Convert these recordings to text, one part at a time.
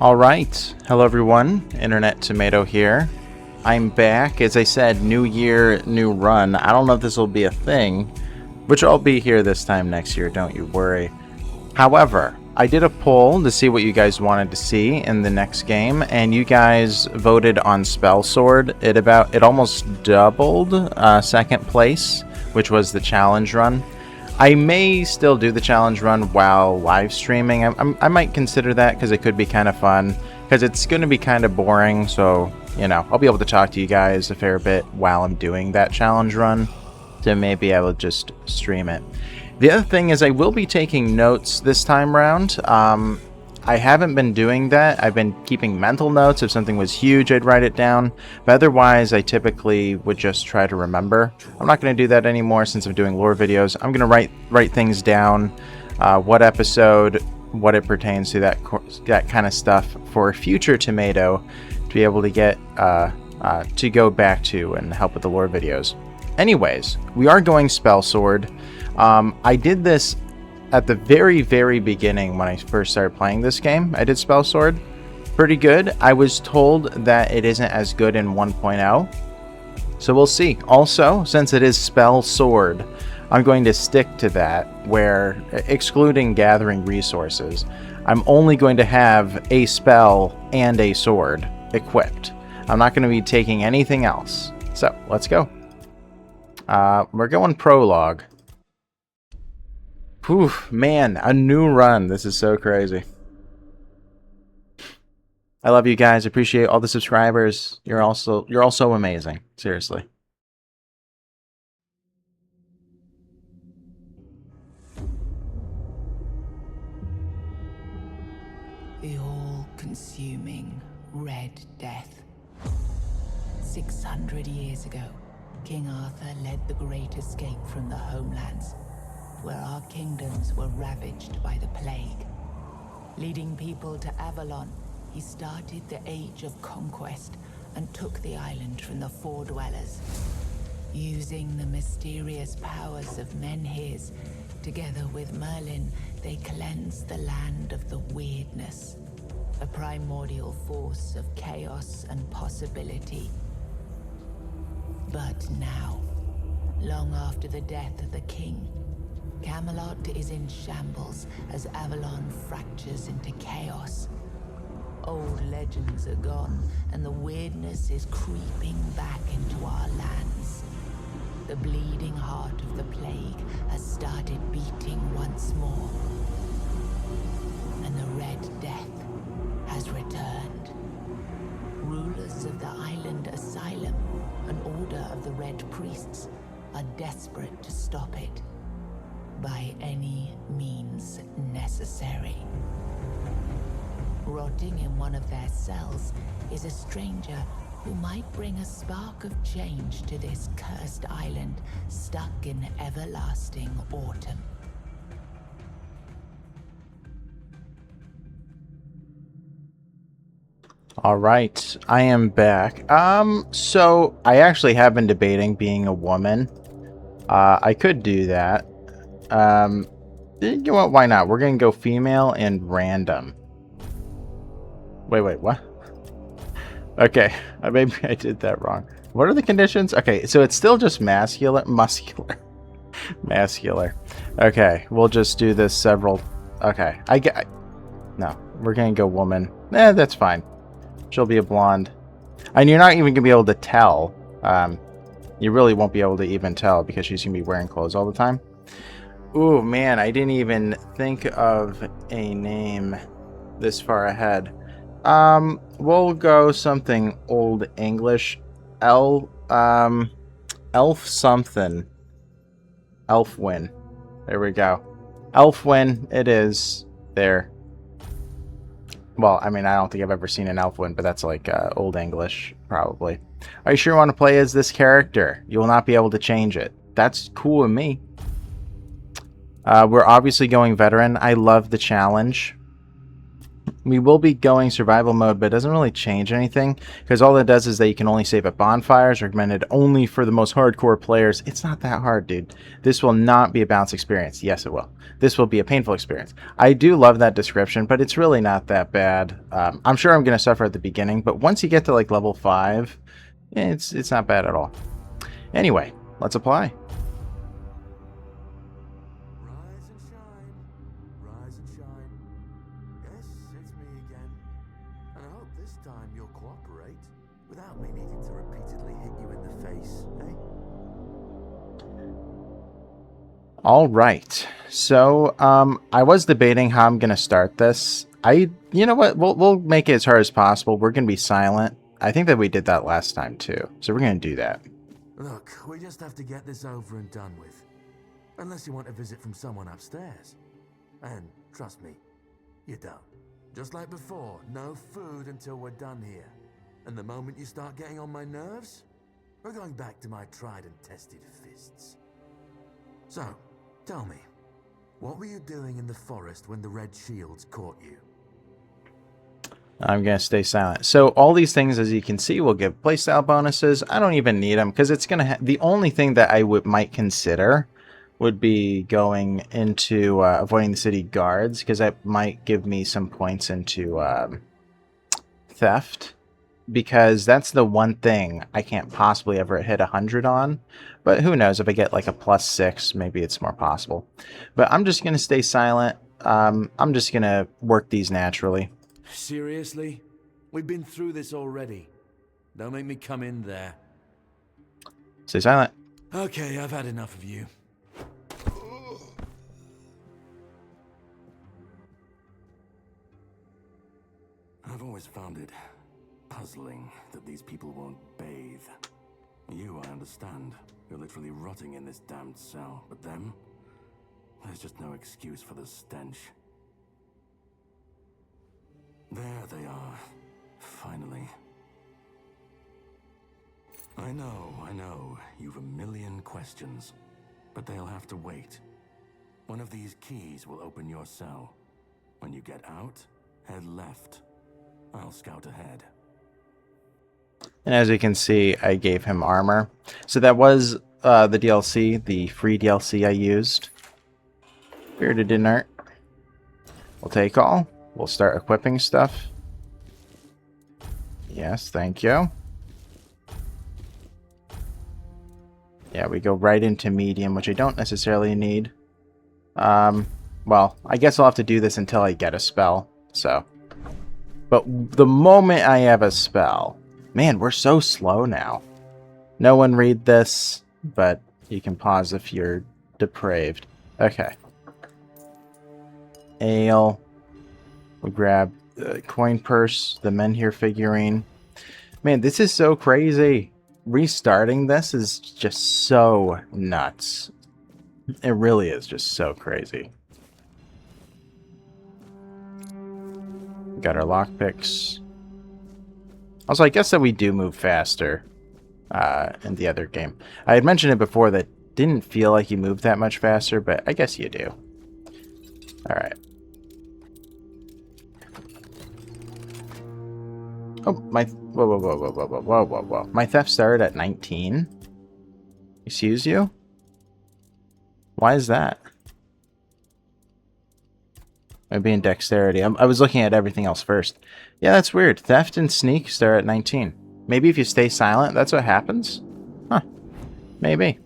Alright, hello everyone, Internet Tomato here. I'm back. As I said, new year, new run. I don't know if this will be a thing, which I'll be here this time next year, don't you worry. However, I did a poll to see what you guys wanted to see in the next game, and you guys voted on Spellsword. It almost doubled second place, which was the challenge run. I may still do the challenge run while live streaming. I might consider that because it could be kind of fun. Because it's going to be kind of boring, so, you know, I'll be able to talk to you guys a fair bit while I'm doing that challenge run. So maybe I will just stream it. The other thing is I will be taking notes this time around. I haven't been doing that. I've been keeping mental notes. If something was huge, I'd write it down. But otherwise, I typically would just try to remember. I'm not going to do that anymore since I'm doing lore videos. I'm going to write things down, what episode, what it pertains to, that kind of stuff for a future Tomato to be able to get to go back to and help with the lore videos. Anyways, we are going Spellsword. I did this at the very, very beginning when I first started playing this game. I did Spellsword. Pretty good. I was told that it isn't as good in 1.0. So we'll see. Also, since it is Spellsword, I'm going to stick to that, where, excluding gathering resources, I'm only going to have a spell and a sword equipped. I'm not going to be taking anything else. So, let's go. We're going prologue. Whew, man, a new run. This is so crazy. I love you guys. Appreciate all the subscribers. You're all so amazing. Seriously. The all-consuming Red Death. 600 years ago, King Arthur led the Great Escape from the homelands, where our kingdoms were ravaged by the plague. Leading people to Avalon, he started the Age of Conquest and took the island from the Four-Dwellers. Using the mysterious powers of Menhirs, together with Merlin, they cleansed the land of the Weirdness, a primordial force of chaos and possibility. But now, long after the death of the king, Camelot is in shambles as Avalon fractures into chaos. Old legends are gone, and the weirdness is creeping back into our lands. The bleeding heart of the plague has started beating once more, and the Red Death has returned. Rulers of the island asylum, an order of the Red Priests, are desperate to stop it by any means necessary. Rotting in one of their cells is a stranger who might bring a spark of change to this cursed island stuck in everlasting autumn. All right, I am back. So I actually have been debating being a woman. I could do that. You know what? Why not? We're gonna go female and random. Wait, what? Okay, maybe I did that wrong. What are the conditions? Okay, so it's still just muscular. Okay, we'll just do this several. Okay, no, we're gonna go woman. That's fine. She'll be a blonde, and you're not even gonna be able to tell. You really won't be able to even tell because she's gonna be wearing clothes all the time. Ooh, man, I didn't even think of a name this far ahead. We'll go something old English. Elf something. Elfwin. There we go. Elfwin, it is. There. Well, I mean, I don't think I've ever seen an Elfwin, but that's like old English, probably. Are you sure you want to play as this character? You will not be able to change it. That's cool with me. We're obviously going veteran. I love the challenge. We will be going survival mode, but it doesn't really change anything, because all it does is that you can only save at bonfires, recommended only for the most hardcore players. It's not that hard, dude. This will not be a balanced experience. Yes, it will. This will be a painful experience. I do love that description, but it's really not that bad. I'm sure I'm going to suffer at the beginning, but once you get to like level 5, it's not bad at all. Anyway, let's apply. Rise and shine, rise and shine. Yes, it's me again. And I hope this time you'll cooperate without me needing to repeatedly hit you in the face, eh? All right. So, I was debating how I'm going to start this. You know what? We'll make it as hard as possible. We're going to be silent. I think that we did that last time too. So we're going to do that. Look, we just have to get this over and done with. Unless you want a visit from someone upstairs. And trust me, you don't. Just like before, no food until we're done here. And the moment you start getting on my nerves, we're going back to my tried and tested fists. So, tell me, what were you doing in the forest when the Red Shields caught you? I'm going to stay silent. So all these things, as you can see, will give playstyle bonuses. I don't even need them because it's going to the only thing that I might consider would be going into avoiding the city guards, because that might give me some points into theft, because that's the one thing I can't possibly ever hit 100 on. But who knows, if I get like a +6, maybe it's more possible. But I'm just going to stay silent. I'm just going to work these naturally. Seriously? We've been through this already. Don't make me come in there. Stay silent. Okay, I've had enough of you. I've always found it puzzling that these people won't bathe. You, I understand. You're literally rotting in this damned cell. But them? There's just no excuse for the stench. There they are. Finally. I know. You've a million questions. But they'll have to wait. One of these keys will open your cell. When you get out, head left. I'll scout ahead. And as you can see, I gave him armor. So that was the DLC, the free DLC I used. Bearded Inert. We'll take all. We'll start equipping stuff. Yes, thank you. Yeah, we go right into medium, which I don't necessarily need. Well, I guess I'll have to do this until I get a spell, so. But the moment I have a spell... Man, we're so slow now. No one read this, but you can pause if you're depraved. Okay. Ale. We grab the coin purse, the Menhir figurine. Man, this is so crazy. Restarting this is just so nuts. It really is just so crazy. We got our lockpicks. Also, I guess that we do move faster in the other game. I had mentioned it before that didn't feel like you moved that much faster, but I guess you do. Alright. Oh, my... Whoa. My theft started at 19? Excuse you? Why is that? Maybe in dexterity. I was looking at everything else first. Yeah, that's weird. Theft and sneak start at 19. Maybe if you stay silent, that's what happens? Huh. Maybe.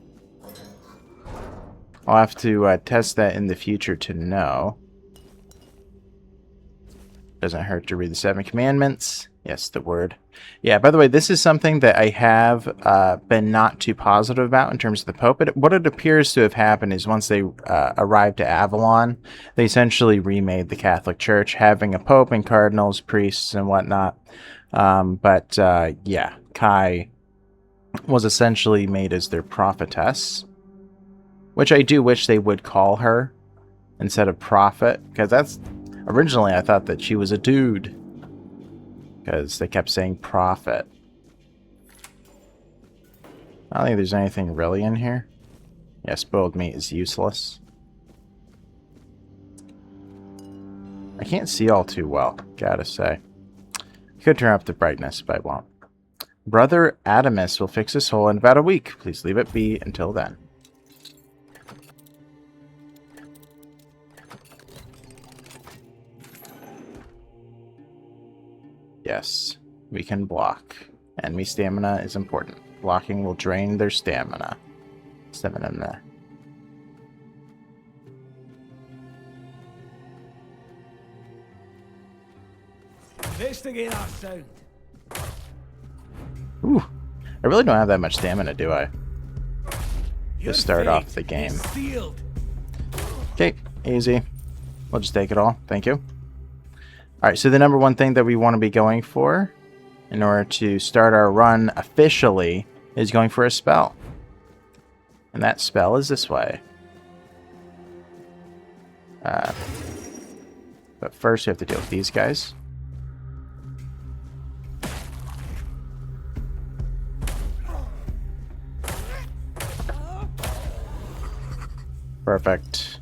I'll have to test that in the future to know. Doesn't hurt to read the 7 commandments. Yes, the word. Yeah, by the way, this is something that I have been not too positive about in terms of the Pope. But what it appears to have happened is once they arrived to Avalon, they essentially remade the Catholic Church, having a Pope and cardinals, priests, and whatnot. Yeah, Kai was essentially made as their prophetess, which I do wish they would call her instead of prophet, because that's... Originally, I thought that she was a dude, because they kept saying prophet. I don't think there's anything really in here. Yeah, spoiled meat is useless. I can't see all too well, gotta say. Could turn up the brightness, but I won't. Brother Adamus will fix this hole in about a week. Please leave it be until then. Yes, we can block. Enemy stamina is important. Blocking will drain their stamina. Stamina. Investigate our sound. Ooh, I really don't have that much stamina, do I? To start off the game. Okay, easy. We'll just take it all. Thank you. Alright, so the number one thing that we want to be going for in order to start our run officially is going for a spell. And that spell is this way. But first we have to deal with these guys. Perfect.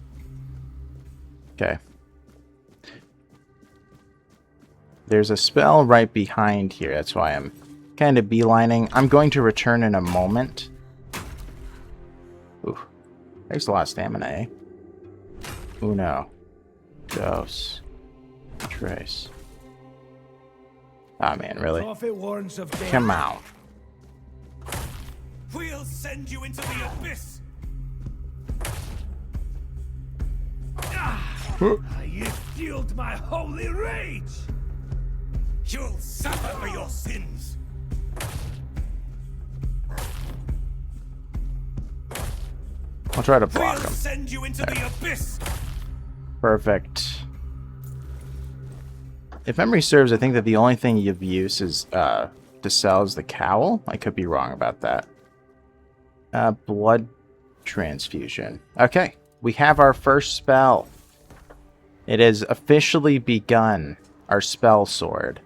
Okay. There's a spell right behind here. That's why I'm kind of beelining. I'm going to return in a moment. Ooh. There's a lot of stamina, eh? Uno. Dos. Tres. Oh man, really? Come on. We'll send you into the abyss. You fueled my holy rage. You'll suffer for your sins. I'll try to block him. Send you into the abyss. Perfect. If memory serves, I think that the only thing you've used is to sell is the cowl. I could be wrong about that. Blood transfusion. Okay, we have our first spell. It has officially begun. Our Spellsword.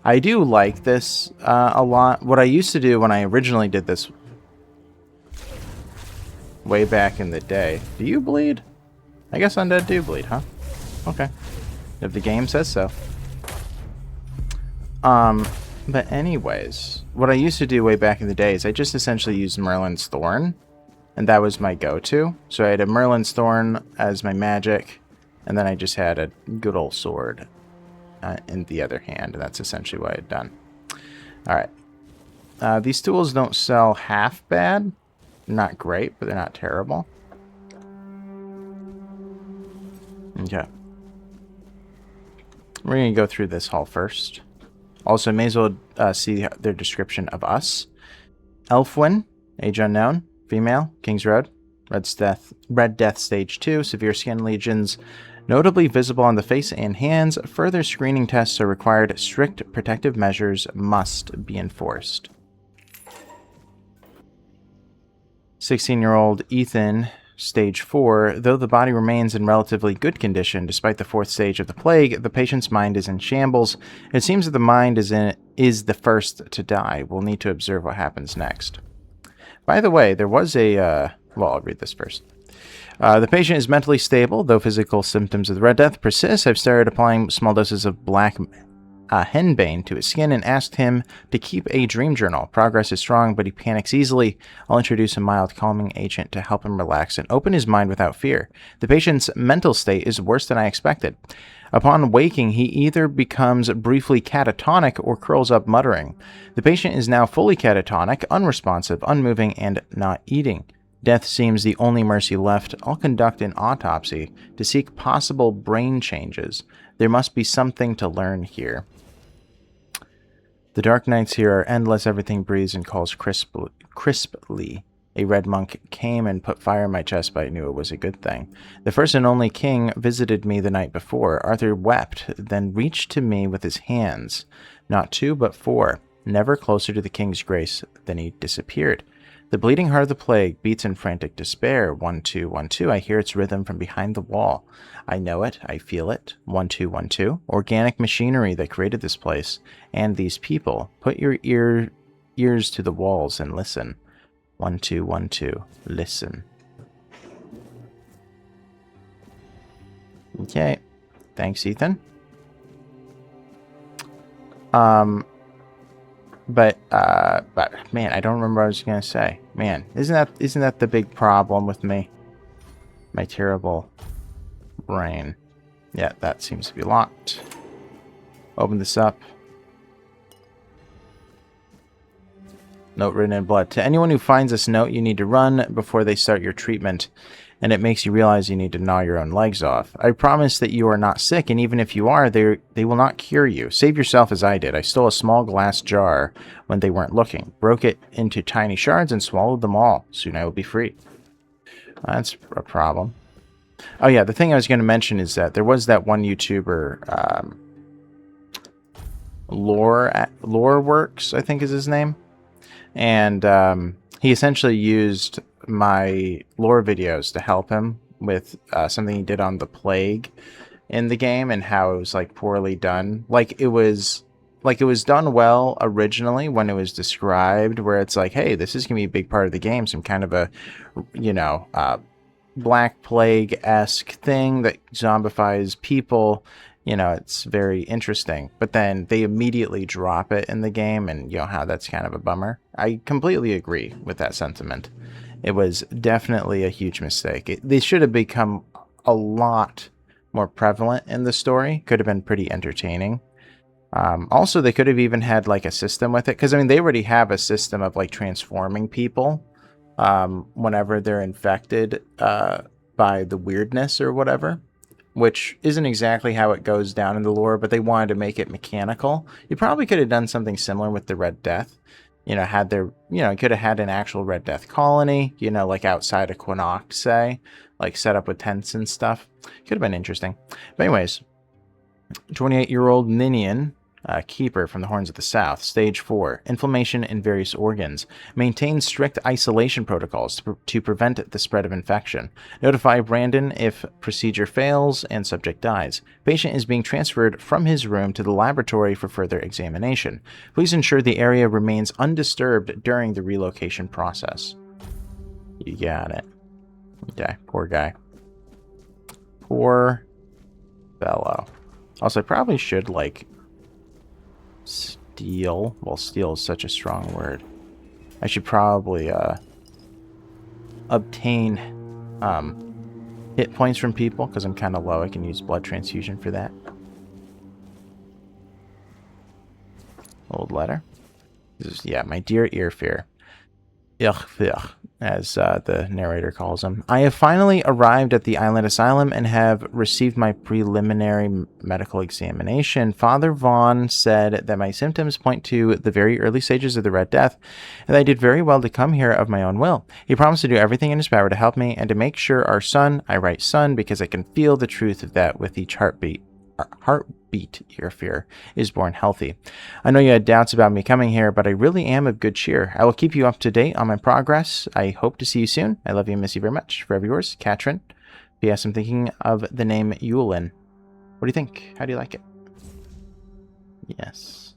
I do like this a lot. What I used to do when I originally did this way back in the day. Do you bleed? I guess undead do bleed, huh? Okay. If the game says so. But anyways, what I used to do way back in the day is I just essentially used Merlin's Thorn, and that was my go-to. So I had a Merlin's Thorn as my magic, and then I just had a good old sword in the other hand, and that's essentially what I had done. Alright. These tools don't sell half bad. Not great, but they're not terrible. Okay. We're going to go through this hall first. Also, may as well see their description of us. Elfwyn, age unknown, female, King's Road, Red Death Stage 2, severe skin lesions, notably visible on the face and hands. Further screening tests are required. Strict protective measures must be enforced. 16-year-old Ethan, Stage 4. Though the body remains in relatively good condition despite the 4th stage of the plague, the patient's mind is in shambles. It seems that the mind is the first to die. We'll need to observe what happens next. By the way, there was a... well, I'll read this first. The patient is mentally stable, though physical symptoms of the Red Death persist. I've started applying small doses of black henbane to his skin and asked him to keep a dream journal. Progress is strong, but he panics easily. I'll introduce a mild calming agent to help him relax and open his mind without fear. The patient's mental state is worse than I expected. Upon waking, he either becomes briefly catatonic or curls up muttering. The patient is now fully catatonic, unresponsive, unmoving, and not eating. Death seems the only mercy left. I'll conduct an autopsy to seek possible brain changes. There must be something to learn here. The dark nights here are endless. Everything breathes and calls crisply. A red monk came and put fire in my chest, but I knew it was a good thing. The first and only king visited me the night before. Arthur wept, then reached to me with his hands. Not 2, but 4. Never closer to the king's grace than he disappeared. The bleeding heart of the plague beats in frantic despair. 1, 2, 1, 2. I hear its rhythm from behind the wall. I know it. I feel it. 1, 2, 1, 2. Organic machinery that created this place and these people. Put your ears to the walls and listen. 1, 2, 1, 2. Listen. Okay. Thanks, Ethan. But man, I don't remember what I was gonna say. Man, isn't that the big problem with me? My terrible brain. Yeah, that seems to be locked. Open this up. Note written in blood. To anyone who finds this note, you need to run before they start your treatment, and it makes you realize you need to gnaw your own legs off. I promise that you are not sick, and even if you are, they will not cure you. Save yourself as I did. I stole a small glass jar when they weren't looking, broke it into tiny shards, and swallowed them all. Soon I will be free. That's a problem. Oh yeah, the thing I was going to mention is that there was that one YouTuber, Lore Works, I think is his name. And he essentially used my lore videos to help him with something he did on the plague in the game and how it was like poorly done. Like it was done well originally when it was described, where it's like, hey, this is gonna be a big part of the game, some kind of a, you know, Black Plague-esque thing that zombifies people. You know, it's very interesting. But then they immediately drop it in the game, and you know how that's kind of a bummer. I completely agree with that sentiment. It was definitely a huge mistake. They should have become a lot more prevalent in the story. Could have been pretty entertaining. Also, they could have even had like a system with it, because I mean, they already have a system of like transforming people whenever they're infected by the weirdness or whatever, which isn't exactly how it goes down in the lore, but they wanted to make it mechanical. You probably could have done something similar with the Red Death. You know, could have had an actual Red Death colony, you know, like outside of Quinacht, say, like set up with tents and stuff. Could have been interesting. But anyways, 28-year-old Ninian, keeper from the Horns of the South, stage 4, inflammation in various organs. Maintain strict isolation protocols to prevent the spread of infection. Notify Brandon if procedure fails and subject dies. Patient is being transferred from his room to the laboratory for further examination. Please ensure the area remains undisturbed during the relocation process. You got it. Okay, poor guy. Poor fellow. Also, I probably should, like, steal. Well, steal is such a strong word. I should probably obtain hit points from people, because I'm kind of low. I can use blood transfusion for that. Old letter. This is, yeah, my dear Earfear. As the narrator calls him. I have finally arrived at the island asylum and have received my preliminary medical examination. Father Vaughn said that my symptoms point to the very early stages of the Red Death, and I did very well to come here of my own will. He promised to do everything in his power to help me and to make sure our son, I write son because I can feel the truth of that with each heartbeat, Earfear, is born healthy. I know you had doubts about me coming here, but I really am of good cheer. I will keep you up to date on my progress. I hope to see you soon. I love you and miss you very much. Forever yours, Katrin. P.S. I'm thinking of the name Yulin. What do you think? How do you like it? Yes.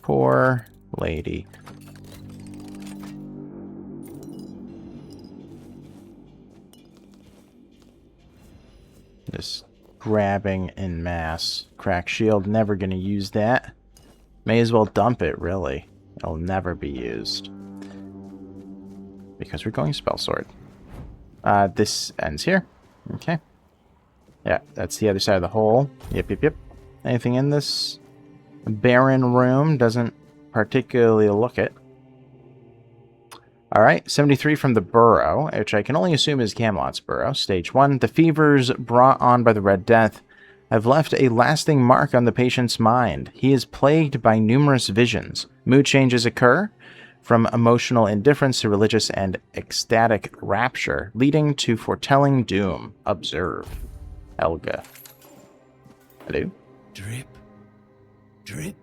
Poor lady. Just grabbing en masse. Crack shield, never gonna use that. May as well dump it, really. It'll never be used. Because we're going Spellsword. This ends here. Okay. Yeah, that's the other side of the hole. Yep. Anything in this barren room? Doesn't particularly look it. Alright, 73 from the Burrow, which I can only assume is Camelot's Burrow. Stage 1. The fevers brought on by the Red Death have left a lasting mark on the patient's mind. He is plagued by numerous visions. Mood changes occur, from emotional indifference to religious and ecstatic rapture, leading to foretelling doom. Observe. Helga. Hello? Drip, drip,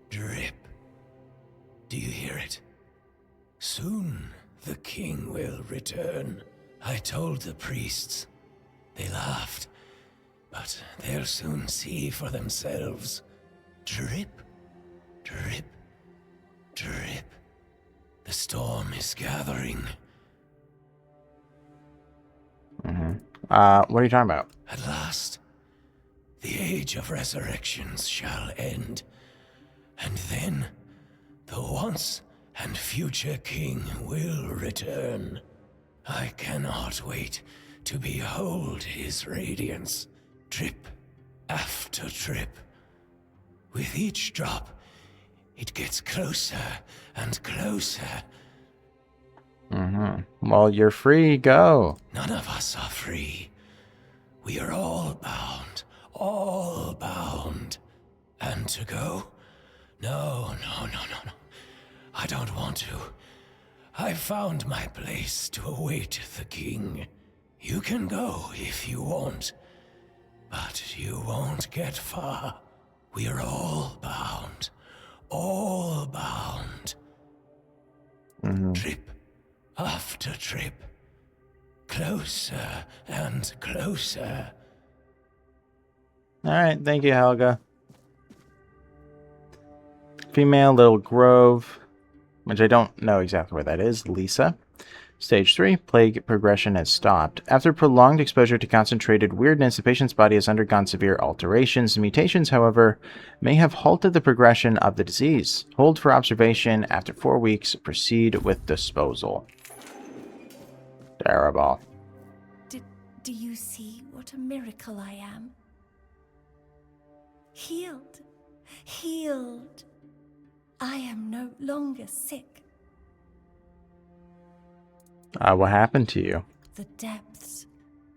drip. Do you hear it? Soon the king will return. I told the priests. They laughed, but they'll soon see for themselves. Drip, drip, drip. The storm is gathering. What are you talking about? At last, the age of resurrections shall end, and then the once and future king will return. I cannot wait to behold his radiance, drip after drip. With each drop, it gets closer and closer. Well, you're free. Go. None of us are free. We are all bound. All bound. And to go? No. I don't want to. I've found my place to await the king. You can go if you want, but you won't get far. We are all bound. All bound. Trip after trip. Closer and closer. All right. Thank you, Helga. Female Little Grove, which I don't know exactly where that is. Lisa. Stage 3, plague progression has stopped. After prolonged exposure to concentrated weirdness, the patient's body has undergone severe alterations. The mutations, however, may have halted the progression of the disease. Hold for observation. After 4 weeks, proceed with disposal. Terrible. Do you see what a miracle I am? Healed. Healed. I am no longer sick. What happened to you? The depths,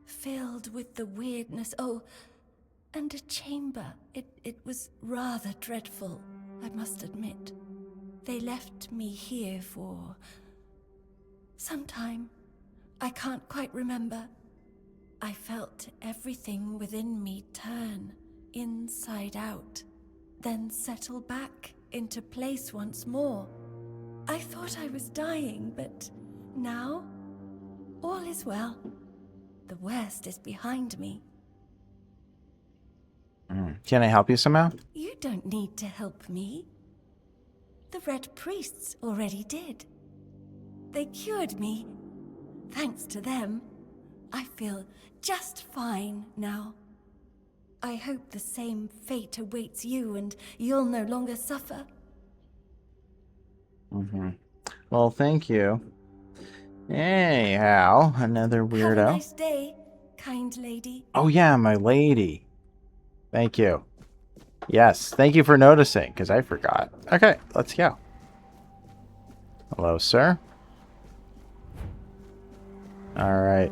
filled with the weirdness. Oh, and a chamber. It was rather dreadful, I must admit. They left me here for some time. I can't quite remember. I felt everything within me turn inside out, then settle back into place once more. I thought I was dying, but now all is well. The worst is behind me. Can I help you somehow? You don't need to help me. The Red Priests already did. They cured me. Thanks to them, I feel just fine now. I hope the same fate awaits you and you'll no longer suffer. Well, thank you. Anyhow, another weirdo. Have a nice day, kind lady. Oh yeah, my lady. Thank you. Yes, thank you for noticing, because I forgot. Okay, let's go. Hello, sir. Alright.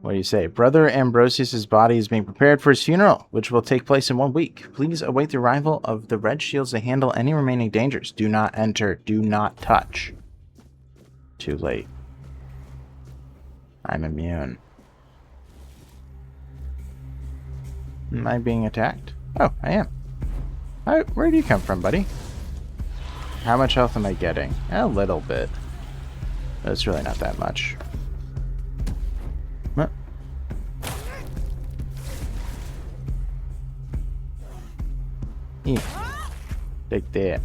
What do you say? Brother Ambrosius's body is being prepared for his funeral, which will take place in 1 week. Please await the arrival of the Red Shields to handle any remaining dangers. Do not enter. Do not touch. Too late. I'm immune. Am I being attacked? Oh, I am. Where do you come from, buddy? How much health am I getting? A little bit. But it's really not that much. What? Yeah. Take that.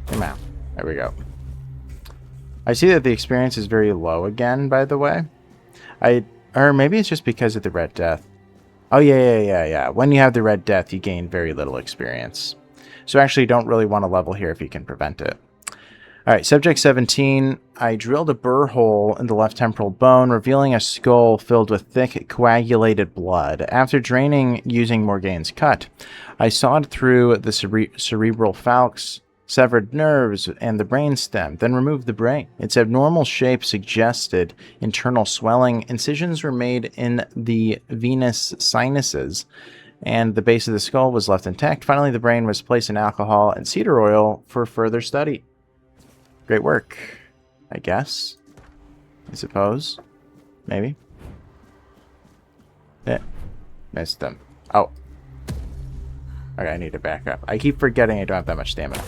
Come out. There we go. I see that the experience is very low again, by the way. Or maybe it's just because of the Red Death. Oh, yeah. When you have the Red Death, you gain very little experience. So actually, you don't really want to level here if you can prevent it. Alright, Subject 17. I drilled a burr hole in the left temporal bone, revealing a skull filled with thick, coagulated blood. After draining using Morgaine's cut, I sawed through the cerebral falx, severed nerves, and the brainstem, then removed the brain. Its abnormal shape suggested internal swelling. Incisions were made in the venous sinuses, and the base of the skull was left intact. Finally, the brain was placed in alcohol and cedar oil for further study. Great work, I guess. I suppose. Maybe. Yeah. Missed them. Oh. Okay, I need to back up. I keep forgetting I don't have that much stamina.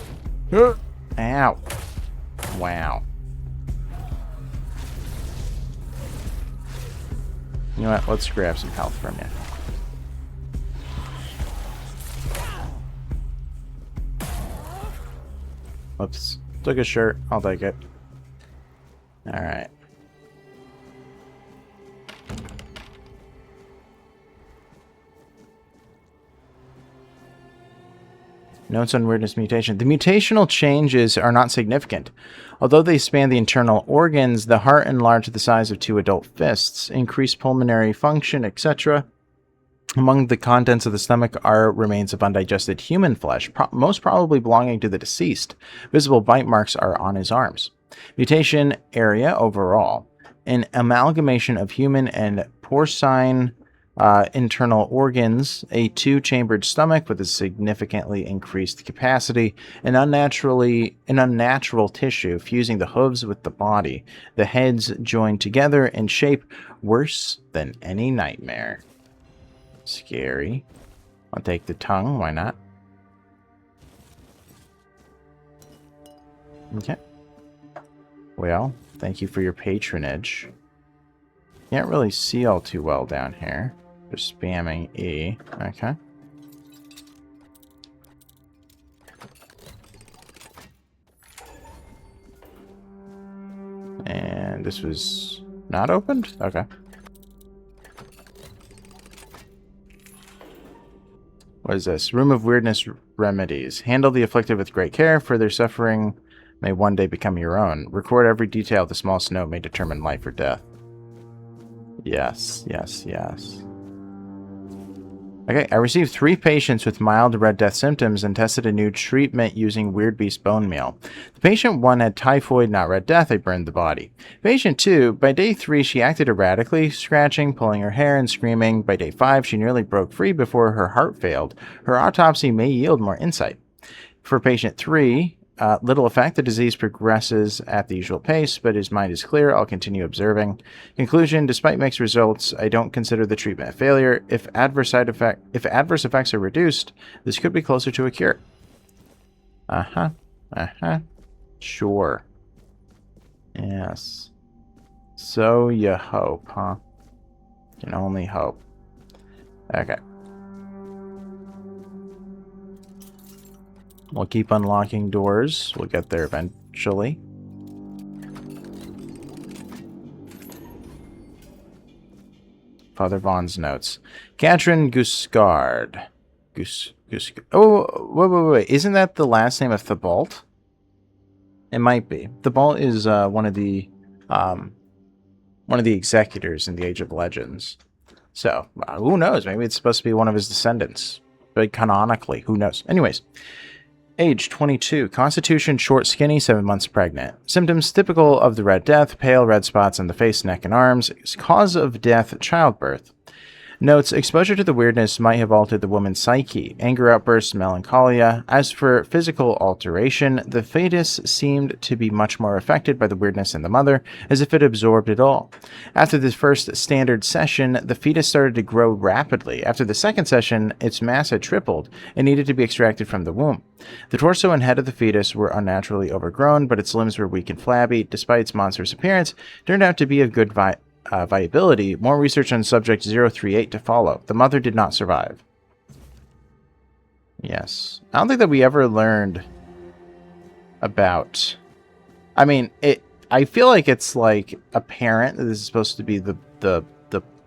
Ow. Wow. You know what? Let's grab some health from you. Whoops. Took a shirt. I'll take it. Alright. Notes on weirdness mutation. The mutational changes are not significant. Although they span the internal organs, the heart enlarged to the size of 2 adult fists, increased pulmonary function, etc. Among the contents of the stomach are remains of undigested human flesh, most probably belonging to the deceased. Visible bite marks are on his arms. Mutation area overall. An amalgamation of human and porcine internal organs, a 2-chambered stomach with a significantly increased capacity, an unnatural tissue fusing the hooves with the body, the heads joined together in shape worse than any nightmare. Scary. I'll take the tongue, why not? Okay. Well, thank you for your patronage. Can't really see all too well down here. Just spamming E. Okay. And this was not opened? Okay. What is this? Room of Weirdness Remedies. Handle the afflicted with great care, for their suffering may one day become your own. Record every detail of the smallest note may determine life or death. Yes, yes, yes. Okay, I received 3 patients with mild Red Death symptoms and tested a new treatment using Weird Beast bone meal. The patient 1 had typhoid, not Red Death. I burned the body. Patient 2, by day 3, she acted erratically, scratching, pulling her hair, and screaming. By day 5, she nearly broke free before her heart failed. Her autopsy may yield more insight. For patient 3, little effect. The disease progresses at the usual pace, but his mind is clear. I'll continue observing. Conclusion: despite mixed results, I don't consider the treatment a failure. If adverse effects are reduced, this could be closer to a cure. Sure. Yes. So you hope, huh? Can only hope. Okay. We'll keep unlocking doors. We'll get there eventually. Father Vaughn's notes. Katrin Gusgard. Oh, wait. Isn't that the last name of Thibault? It might be. Thibault is one of the executors in the Age of Legends. So, who knows? Maybe it's supposed to be one of his descendants. But canonically, who knows? Anyways. Age 22. Constitution short, skinny, 7 months pregnant. Symptoms typical of the Red Death: pale red spots on the face, neck, and arms. Cause of death: childbirth. Notes: exposure to the weirdness might have altered the woman's psyche. Anger outbursts, melancholia. As for physical alteration, the fetus seemed to be much more affected by the weirdness in the mother, as if it absorbed it all. After the first standard session, the fetus started to grow rapidly. After the second session, its mass had tripled and needed to be extracted from the womb. The torso and head of the fetus were unnaturally overgrown, but its limbs were weak and flabby. Despite its monstrous appearance, it turned out to be of good viability. More research on subject 038 to follow. The mother did not survive. Yes. I don't think that we ever learned about... I mean, I feel like it's like apparent that this is supposed to be the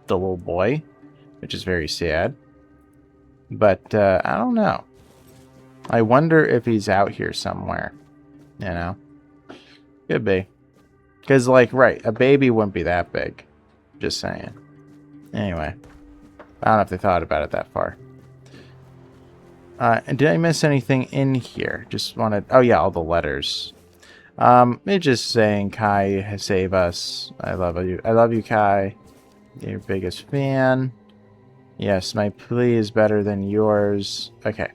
little boy, which is very sad. But I don't know. I wonder if he's out here somewhere. You know? Could be. Because, like, right, a baby wouldn't be that big. Just saying. Anyway. I don't know if they thought about it that far. And did I miss anything in here? Just wanted... Oh, yeah, all the letters. It's just saying, Kai, save us. I love you. I love you, Kai. Your biggest fan. Yes, my plea is better than yours. Okay.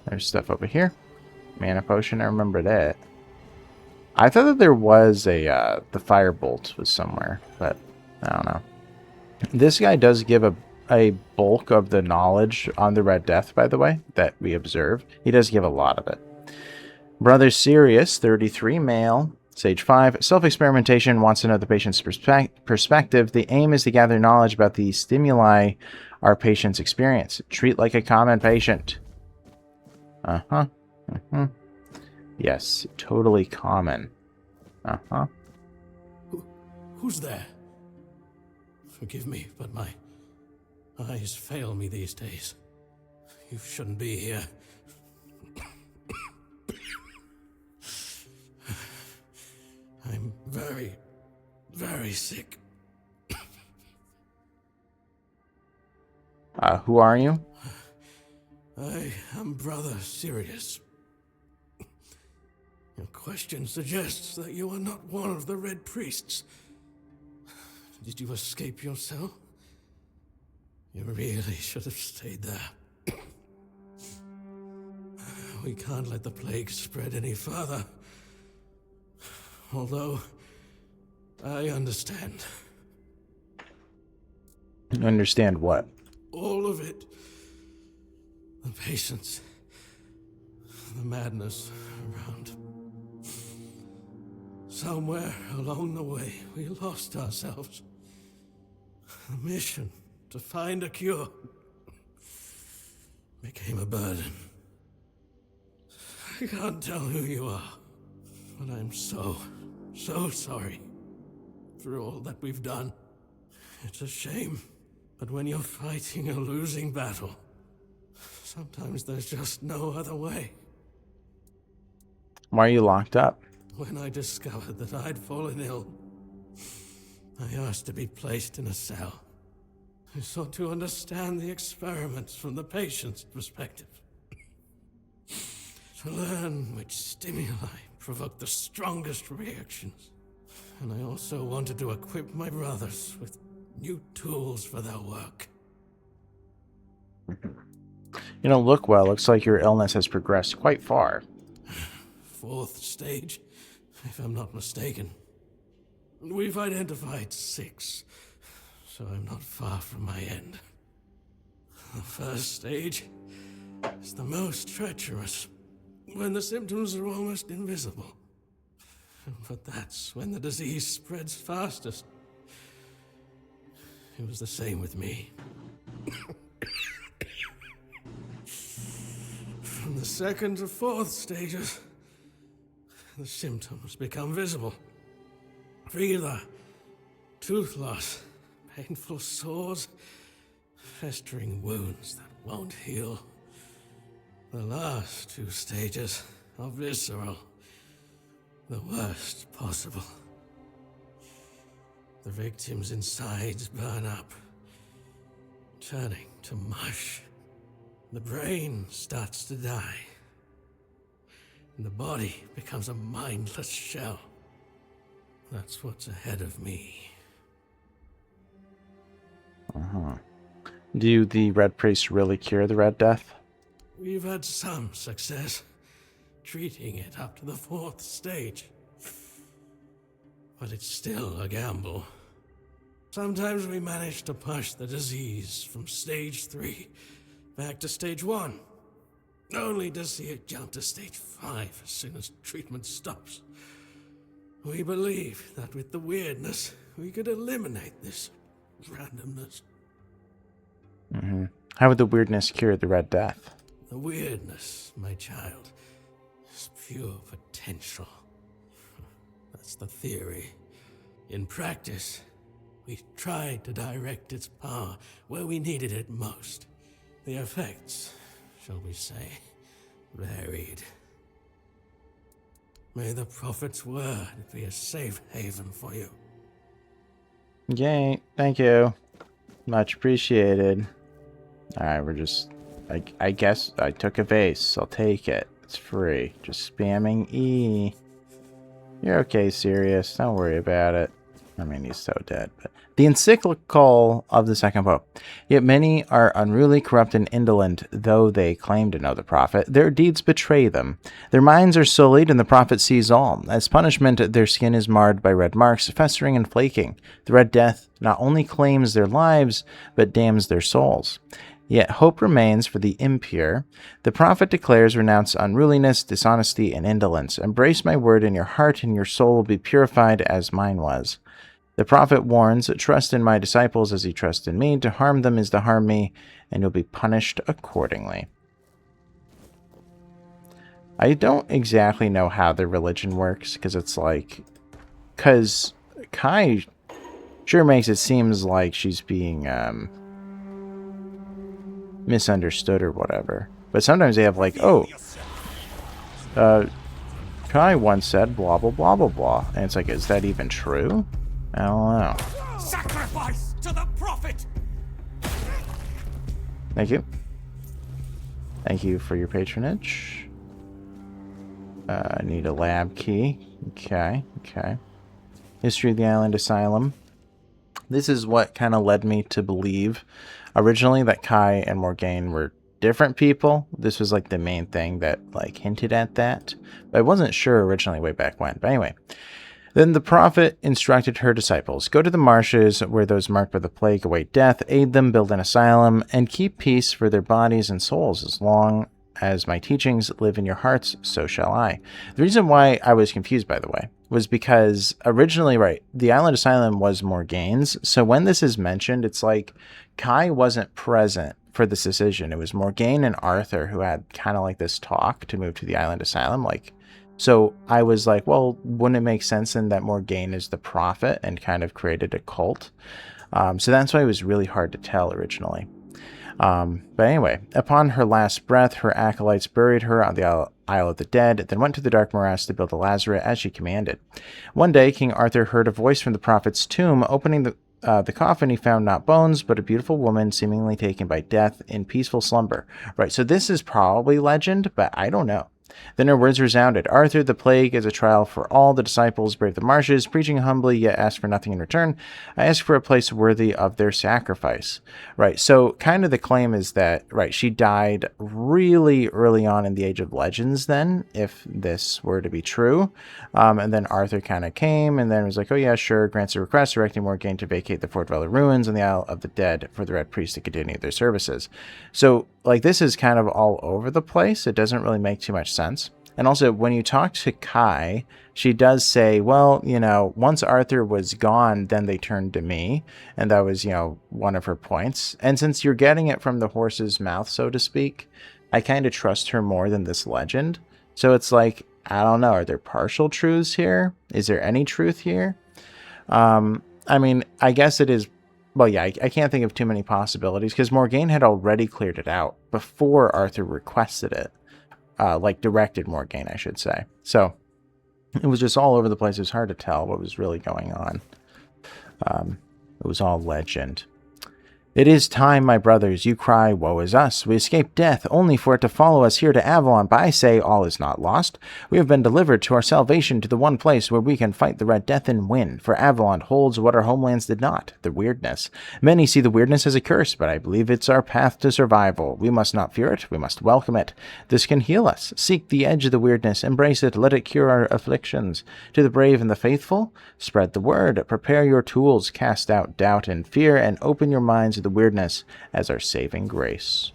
There's stuff over here. Mana potion, I remember that. I thought that there was the firebolt was somewhere, but I don't know. This guy does give a bulk of the knowledge on the Red Death, by the way, that we observe. He does give a lot of it. Brother Sirius, 33, male, stage 5. Self-experimentation, wants to know the patient's perspective. The aim is to gather knowledge about the stimuli our patients experience. Treat like a common patient. Yes, totally common. Uh-huh. Who's there? Forgive me, but my eyes fail me these days. You shouldn't be here. I'm very, very sick. Who are you? I am Brother Sirius. Your question suggests that you are not one of the Red Priests. Did you escape yourself? You really should have stayed there. We can't let the plague spread any further. Although, I understand. You understand what? All of it. The patience. The madness around. Somewhere along the way, we lost ourselves. The mission to find a cure became a burden. I can't tell who you are, but I'm so sorry for all that we've done. It's a shame, but when you're fighting a losing battle, sometimes there's just no other way. Why are you locked up? When I discovered that I'd fallen ill, I asked to be placed in a cell. I sought to understand the experiments from the patient's perspective. To learn which stimuli provoke the strongest reactions. And I also wanted to equip my brothers with new tools for their work. You don't look well. Looks like your illness has progressed quite far. 4th stage, if I'm not mistaken. We've identified 6, so I'm not far from my end. The 1st stage is the most treacherous, when the symptoms are almost invisible. But that's when the disease spreads fastest. It was the same with me. From the 2nd to 4th stages, the symptoms become visible. Fever, tooth loss, painful sores, festering wounds that won't heal. The last 2 stages are visceral, the worst possible. The victim's insides burn up, turning to mush. The brain starts to die, and the body becomes a mindless shell. That's what's ahead of me. Do the Red Priests really cure the Red Death? We've had some success treating it up to the 4th stage. But it's still a gamble. Sometimes we manage to push the disease from stage 3 back to stage 1, only to see it jump to stage 5 as soon as treatment stops. We believe that with the weirdness, we could eliminate this randomness. How would the weirdness cure the Red Death? The weirdness, my child, is pure potential. That's the theory. In practice, we tried to direct its power where we needed it most. The effects, shall we say, varied. May the Prophet's word be a safe haven for you. Yay, thank you. Much appreciated. Alright, we're just... I guess I took a vase. I'll take it. It's free. Just spamming E. You're okay, Sirius. Don't worry about it. I mean, he's so dead. But the encyclical of the second pope. Yet many are unruly, corrupt, and indolent, though they claim to know the prophet. Their deeds betray them. Their minds are sullied, and the prophet sees all. As punishment, their skin is marred by red marks, festering and flaking. The Red Death not only claims their lives, but damns their souls. Yet hope remains for the impure. The prophet declares, renounce unruliness, dishonesty, and indolence. Embrace my word in your heart, and your soul will be purified as mine was. The prophet warns, trust in my disciples as he trusts in me. To harm them is to harm me, and you'll be punished accordingly. I don't exactly know how their religion works, because it's like... Because Kai sure makes it seems like she's being misunderstood or whatever. But sometimes they have like, oh, Kai once said blah, blah, blah, blah, blah. And it's like, is that even true? I don't know. Sacrifice to the prophet! Thank you. Thank you for your patronage. I need a lab key. Okay, okay. History of the Island Asylum. This is what kind of led me to believe originally that Kai and Morgaine were different people. This was like the main thing that like hinted at that. But I wasn't sure originally way back when. But anyway. Then the prophet instructed her disciples, go to the marshes where those marked by the plague await death, aid them, build an asylum, and keep peace for their bodies and souls. As long as my teachings live in your hearts, so shall I. The reason why I was confused, by the way, was because originally, right, the Island Asylum was Morgaine's. So when this is mentioned, it's like Kai wasn't present for this decision. It was Morgaine and Arthur who had kind of like this talk to move to the Island Asylum, like. So I was like, well, wouldn't it make sense then that Morgaine is the prophet and kind of created a cult? So that's why it was really hard to tell originally. But anyway, upon her last breath, her acolytes buried her on the Isle of the Dead, then went to the dark morass to build a lazaret as she commanded. One day, King Arthur heard a voice from the prophet's tomb. Opening the coffin, he found not bones, but a beautiful woman seemingly taken by death in peaceful slumber. Right, so this is probably legend, but I don't know. Then her words resounded, Arthur, the plague is a trial for all. The disciples brave the marshes, preaching humbly, yet ask for nothing in return. I ask for a place worthy of their sacrifice. Right, so kind of the claim is that, right, she died really early on in the Age of Legends then, if this were to be true. And then Arthur kind of came and then was like, oh yeah, sure, grants a request, directing Morgaine to vacate the Fort Dweller ruins on the Isle of the Dead for the Red Priest to continue their services. So, like, this is kind of all over the place. It doesn't really make too much sense. And also, when you talk to Kai, she does say, well, you know, once Arthur was gone, then they turned to me. And that was, you know, one of her points. And since you're getting it from the horse's mouth, so to speak, I kind of trust her more than this legend. So it's like, I don't know, are there partial truths here? Is there any truth here? I mean, I guess it is. Well, yeah, I can't think of too many possibilities because Morgaine had already cleared it out before Arthur requested it. Like directed Morgaine, I should say. So it was just all over the place. It was hard to tell what was really going on. It was all legend. It is time, my brothers, you cry, woe is us. We escaped death, only for it to follow us here to Avalon. But I say, all is not lost. We have been delivered to our salvation to the one place where we can fight the Red Death and win. For Avalon holds what our homelands did not, the weirdness. Many see the weirdness as a curse, but I believe it's our path to survival. We must not fear it, we must welcome it. This can heal us. Seek the edge of the weirdness, embrace it, let it cure our afflictions. To the brave and the faithful, spread the word. Prepare your tools, cast out doubt and fear, and open your minds the weirdness as our saving grace.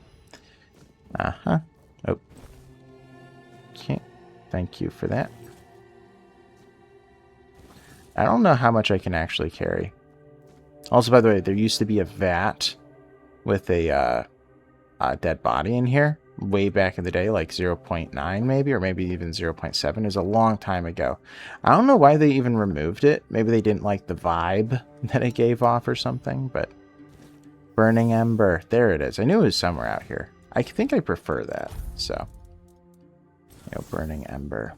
Oh. Okay. Thank you for that. I don't know how much I can actually carry. Also, by the way, there used to be a vat with a dead body in here way back in the day, like 0.9 maybe, or maybe even 0.7. It was a long time ago. I don't know why they even removed it. Maybe they didn't like the vibe that it gave off or something, but Burning Ember. There it is. I knew it was somewhere out here. I think I prefer that. So, you know, Burning Ember.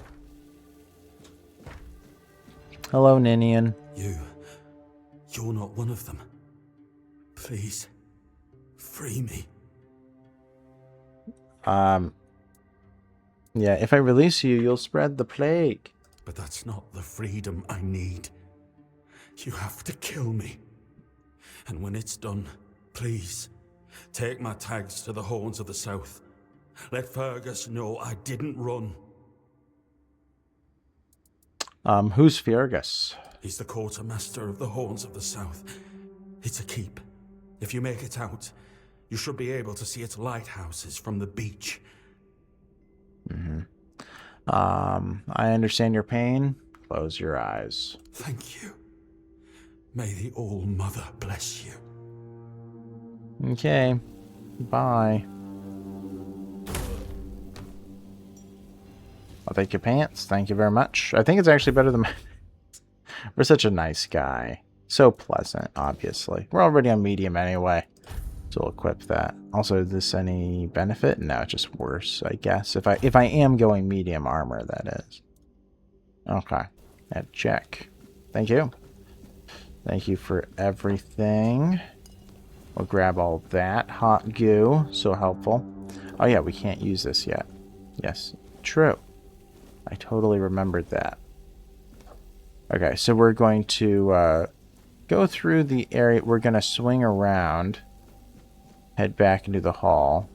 Hello, Ninian. You're not one of them. Please, free me. Yeah, if I release you, you'll spread the plague. But that's not the freedom I need. You have to kill me. And when it's done, please, take my tags to the Horns of the South. Let Fergus know I didn't run. Who's Fergus? He's the quartermaster of the Horns of the South. It's a keep. If you make it out, you should be able to see its lighthouses from the beach. I understand your pain. Close your eyes. Thank you. May the All-Mother bless you. Okay. Bye. I'll take your pants. Thank you very much. I think it's actually better than my... We're such a nice guy. So pleasant, obviously. We're already on medium anyway. So we'll equip that. Also, is this any benefit? No, it's just worse, I guess. If I am going medium armor, that is. Okay. That check. Thank you. Thank you for everything. We'll grab all that. Hot goo. So helpful. Oh yeah, we can't use this yet. Yes. True. I totally remembered that. Okay, so we're going to go through the area. We're going to swing around. Head back into the hall.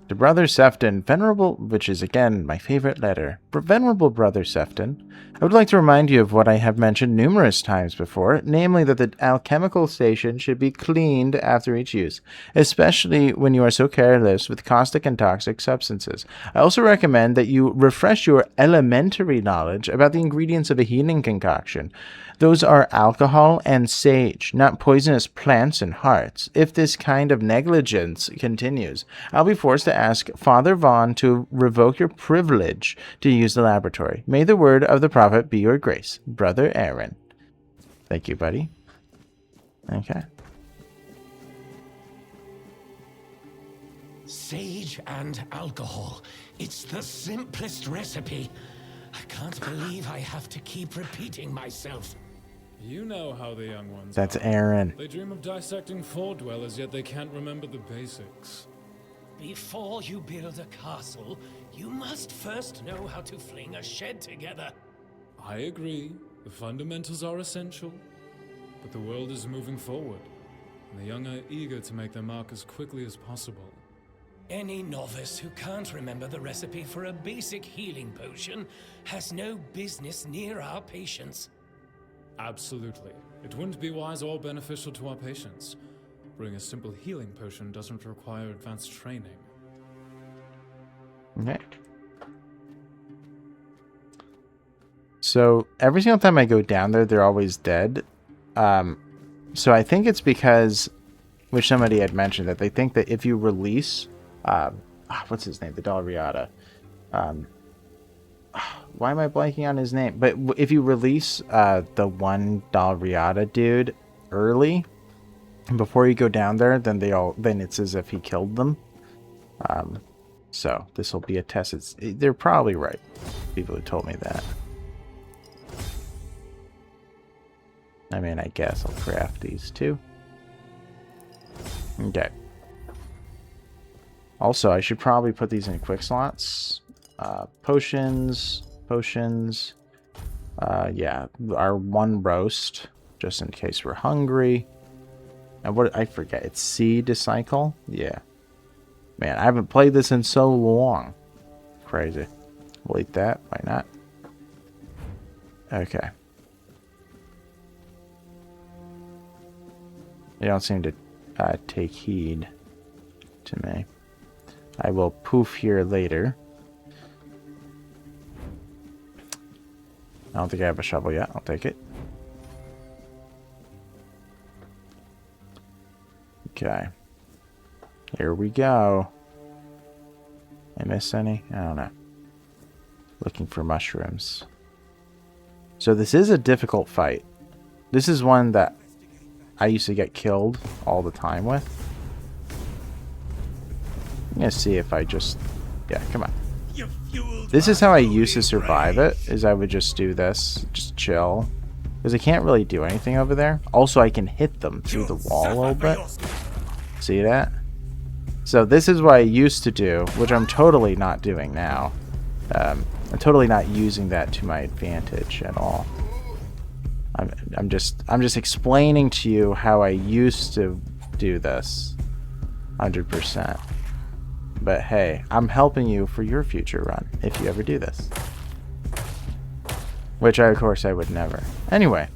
To Brother Sefton, Venerable, which is again my favorite letter. Venerable Brother Sefton, I would like to remind you of what I have mentioned numerous times before, namely that the alchemical station should be cleaned after each use, especially when you are so careless with caustic and toxic substances. I also recommend that you refresh your elementary knowledge about the ingredients of a healing concoction. Those are alcohol and sage, not poisonous plants and hearts. If this kind of negligence continues, I'll be forced to ask Father Vaughn to revoke your privilege to use the laboratory. May the word of the prophet be your grace. Brother Aaron. Thank you, buddy. Okay. Sage and alcohol. It's the simplest recipe. I can't believe I have to keep repeating myself. You know how the young ones That's are. Aaron. They dream of dissecting Fort dwellers, yet they can't remember the basics. Before you build a castle, you must first know how to fling a shed together. I agree. The fundamentals are essential. But the world is moving forward, and the young are eager to make their mark as quickly as possible. Any novice who can't remember the recipe for a basic healing potion has no business near our patients. Absolutely. It wouldn't be wise or beneficial to our patients. Brewing a simple healing potion doesn't require advanced training. Okay. So every single time I go down there, they're always dead. So I think it's because, which somebody had mentioned, that they think that if you release, what's his name? The Dalriada. Why am I blanking on his name? But if you release the one Dalriada dude early, before you go down there, then it's as if he killed them. So this will be a test. They're probably right. People who told me that. I mean, I guess I'll craft these too. Okay. Also, I should probably put these in quick slots. Potions. Yeah, our one roast, just in case we're hungry. And what, I forget, it's seed to cycle? Yeah. Man, I haven't played this in so long. Crazy. We'll eat that, why not? Okay. They don't seem to take heed to me. I will poof here later. I don't think I have a shovel yet. I'll take it. Okay. Here we go. I miss any? I don't know. Looking for mushrooms. So this is a difficult fight. This is one that I used to get killed all the time with. I'm gonna see if I just... Yeah, come on. This is how I used to survive it, is I would just do this, just chill. Because I can't really do anything over there. Also, I can hit them through the wall a little bit. See that? So this is what I used to do, which I'm totally not doing now. I'm totally not using that to my advantage at all. I'm just explaining to you how I used to do this. 100%. But hey, I'm helping you for your future run, if you ever do this. Which, of course, I would never. Anyway.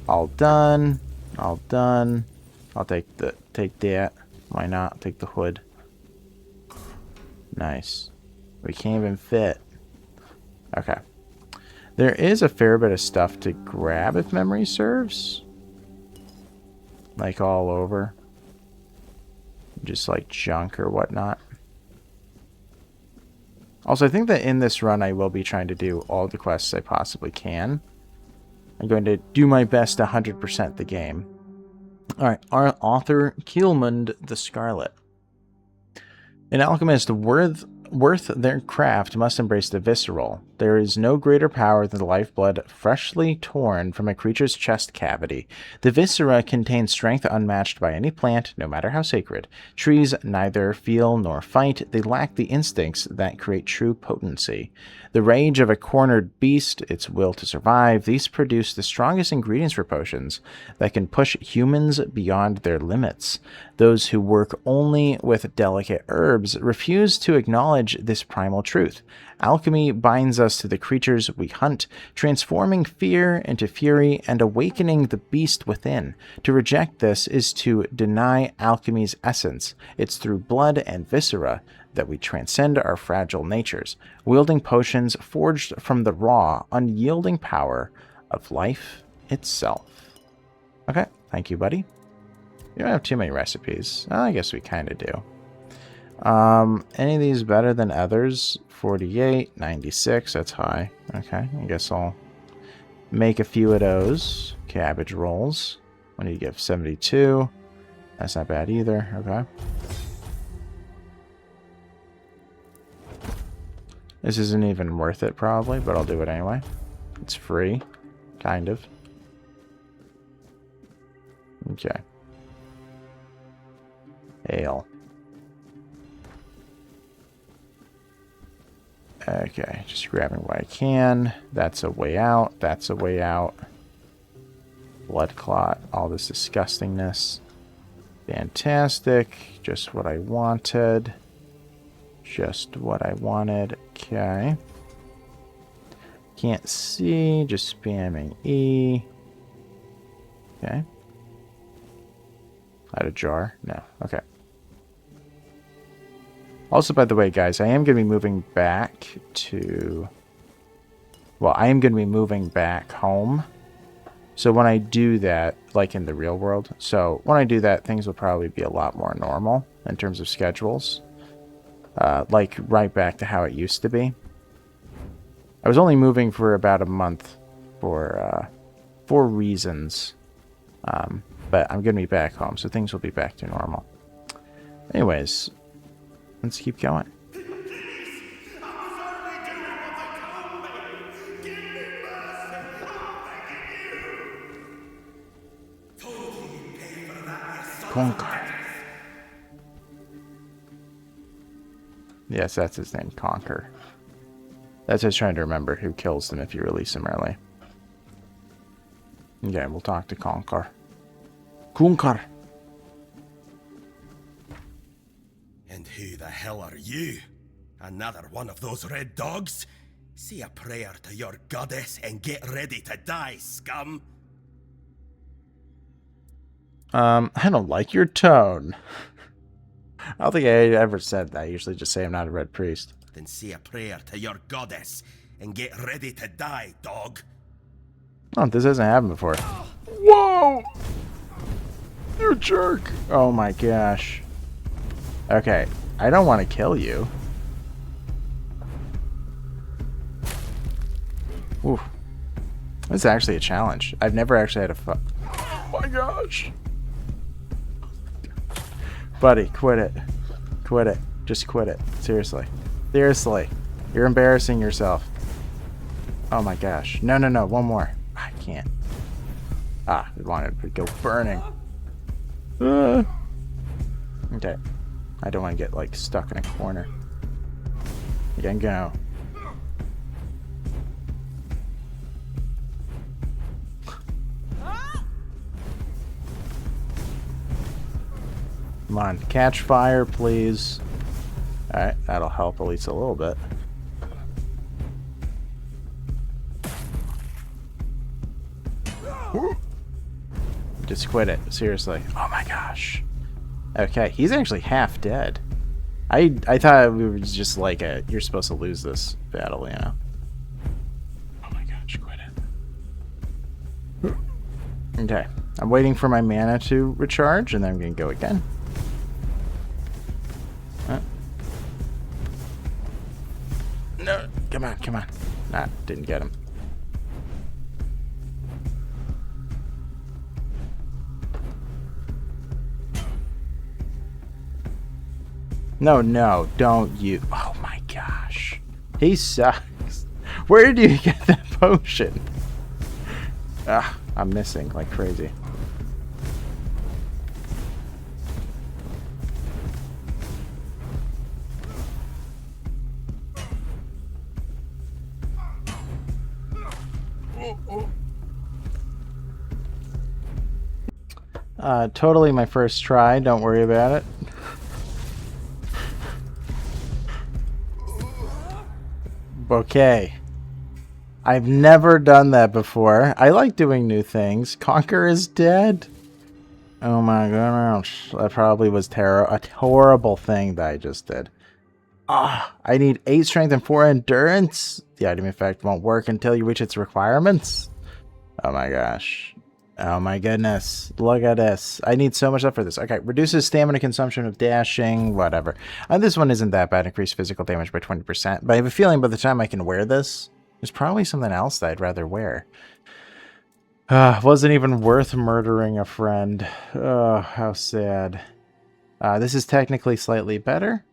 All done. All done. I'll take that. Why not? Take the hood. Nice. We can't even fit. Okay. There is a fair bit of stuff to grab, if memory serves. Like all over. Just like junk or whatnot. Also, I think that in this run I will be trying to do all the quests I possibly can. I'm going to do my best to 100% the game. Alright, our author, Kielmund the Scarlet. An alchemist worth their craft must embrace the visceral. There is no greater power than the lifeblood freshly torn from a creature's chest cavity. The viscera contain strength unmatched by any plant, no matter how sacred. Trees neither feel nor fight. They lack the instincts that create true potency. The rage of a cornered beast, its will to survive, these produce the strongest ingredients for potions that can push humans beyond their limits. Those who work only with delicate herbs refuse to acknowledge this primal truth. Alchemy binds us to the creatures we hunt, transforming fear into fury and awakening the beast within. To reject this is to deny alchemy's essence. It's through blood and viscera that we transcend our fragile natures, wielding potions forged from the raw, unyielding power of life itself. Okay, thank you, buddy. You don't have too many recipes. I guess we kind of do. Any of these better than others? 48, 96, that's high. Okay, I guess I'll make a few of those. Cabbage rolls. What do you give? 72. That's not bad either. Okay. This isn't even worth it probably, but I'll do it anyway. It's free. Kind of. Okay. Ale. Okay, just grabbing what I can. That's a way out. That's a way out. Blood clot. All this disgustingness. Fantastic. Just what I wanted. Just what I wanted. Okay. Can't see. Just spamming E. Okay. Out of jar? No. Okay. Also, by the way, guys, I am going to be moving back to... Well, I am going to be moving back home. So when I do that, like in the real world, so when I do that, things will probably be a lot more normal in terms of schedules. Like right back to how it used to be. I was only moving for about a month for reasons. But I'm going to be back home, so things will be back to normal. Anyways... Let's keep going. Conquer. Yes, that's his name, Conquer. That's just trying to remember who kills them if you release them early. Okay, we'll talk to Conquer. Conquer. And who the hell are you? Another one of those red dogs? Say a prayer to your goddess and get ready to die, scum. I don't like your tone. I don't think I ever said that. I usually just say I'm not a red priest. Then say a prayer to your goddess and get ready to die, dog. Oh, this hasn't happened before. Whoa! You jerk! Oh my gosh. Okay, I don't want to kill you. Oof. This is actually a challenge. I've never actually had a fight. Oh my gosh. Buddy, quit it. Quit it. Just quit it. Seriously. Seriously. You're embarrassing yourself. Oh my gosh. No, no, no. One more. I can't. Ah, I wanted to go burning. Okay. I don't want to get, like, stuck in a corner. Again, go. Come on, catch fire, please. Alright, that'll help at least a little bit. Just quit it, seriously. Oh my gosh. Okay, he's actually half dead. I thought we were just like you're supposed to lose this battle, you know. Oh my gosh, quit it. Okay, I'm waiting for my mana to recharge, and then I'm gonna go again. Ah, didn't get him. No, no, don't you. Oh my gosh. He sucks. Where did you get that potion? Ah, I'm missing like crazy. Totally my first try. Don't worry about it. Okay. I've never done that before. I like doing new things. Conquer is dead. Oh my gosh. That probably was a horrible thing that I just did. Ah, I need 8 strength and 4 endurance. The item effect won't work until you reach its requirements. Oh my gosh. Oh my goodness. Look at this. I need so much stuff for this. Okay, reduces stamina consumption of dashing, whatever. This one isn't that bad. Increased physical damage by 20%. But I have a feeling by the time I can wear this, there's probably something else that I'd rather wear. Wasn't even worth murdering a friend. Oh, how sad. This is technically slightly better.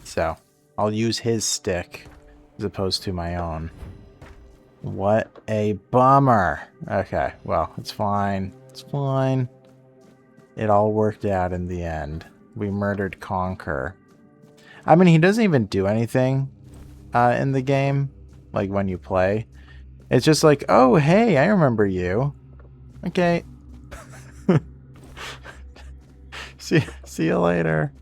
So, I'll use his stick as opposed to my own. What a bummer. Okay, well, it's fine. It's fine. It all worked out in the end. We murdered Conquer. I mean, he doesn't even do anything in the game, like when you play. It's just like, oh, hey, I remember you. Okay. See you later.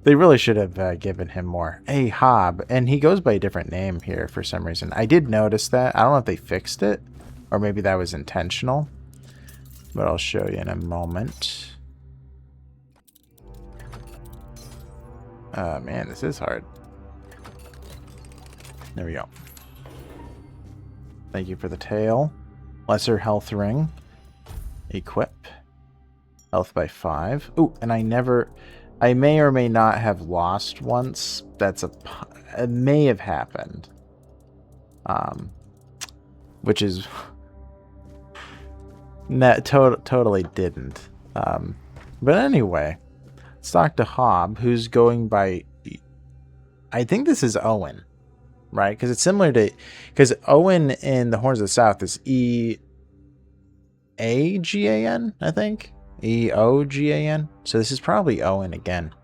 They really should have given him more. Hey, Hob. And he goes by a different name here for some reason. I did notice that. I don't know if they fixed it. Or maybe that was intentional. But I'll show you in a moment. Man, this is hard. There we go. Thank you for the tail. Lesser health ring. Equip. Health by 5. Ooh, and I may or may not have lost once. It may have happened. Which is... totally didn't. But anyway, let's talk to Hob, who's going by... I think this is Owen, right? Because it's similar to... Because Owen in the Horns of the South is E-A-G-A-N, I think? E-O-G-A-N. So this is probably Owen again.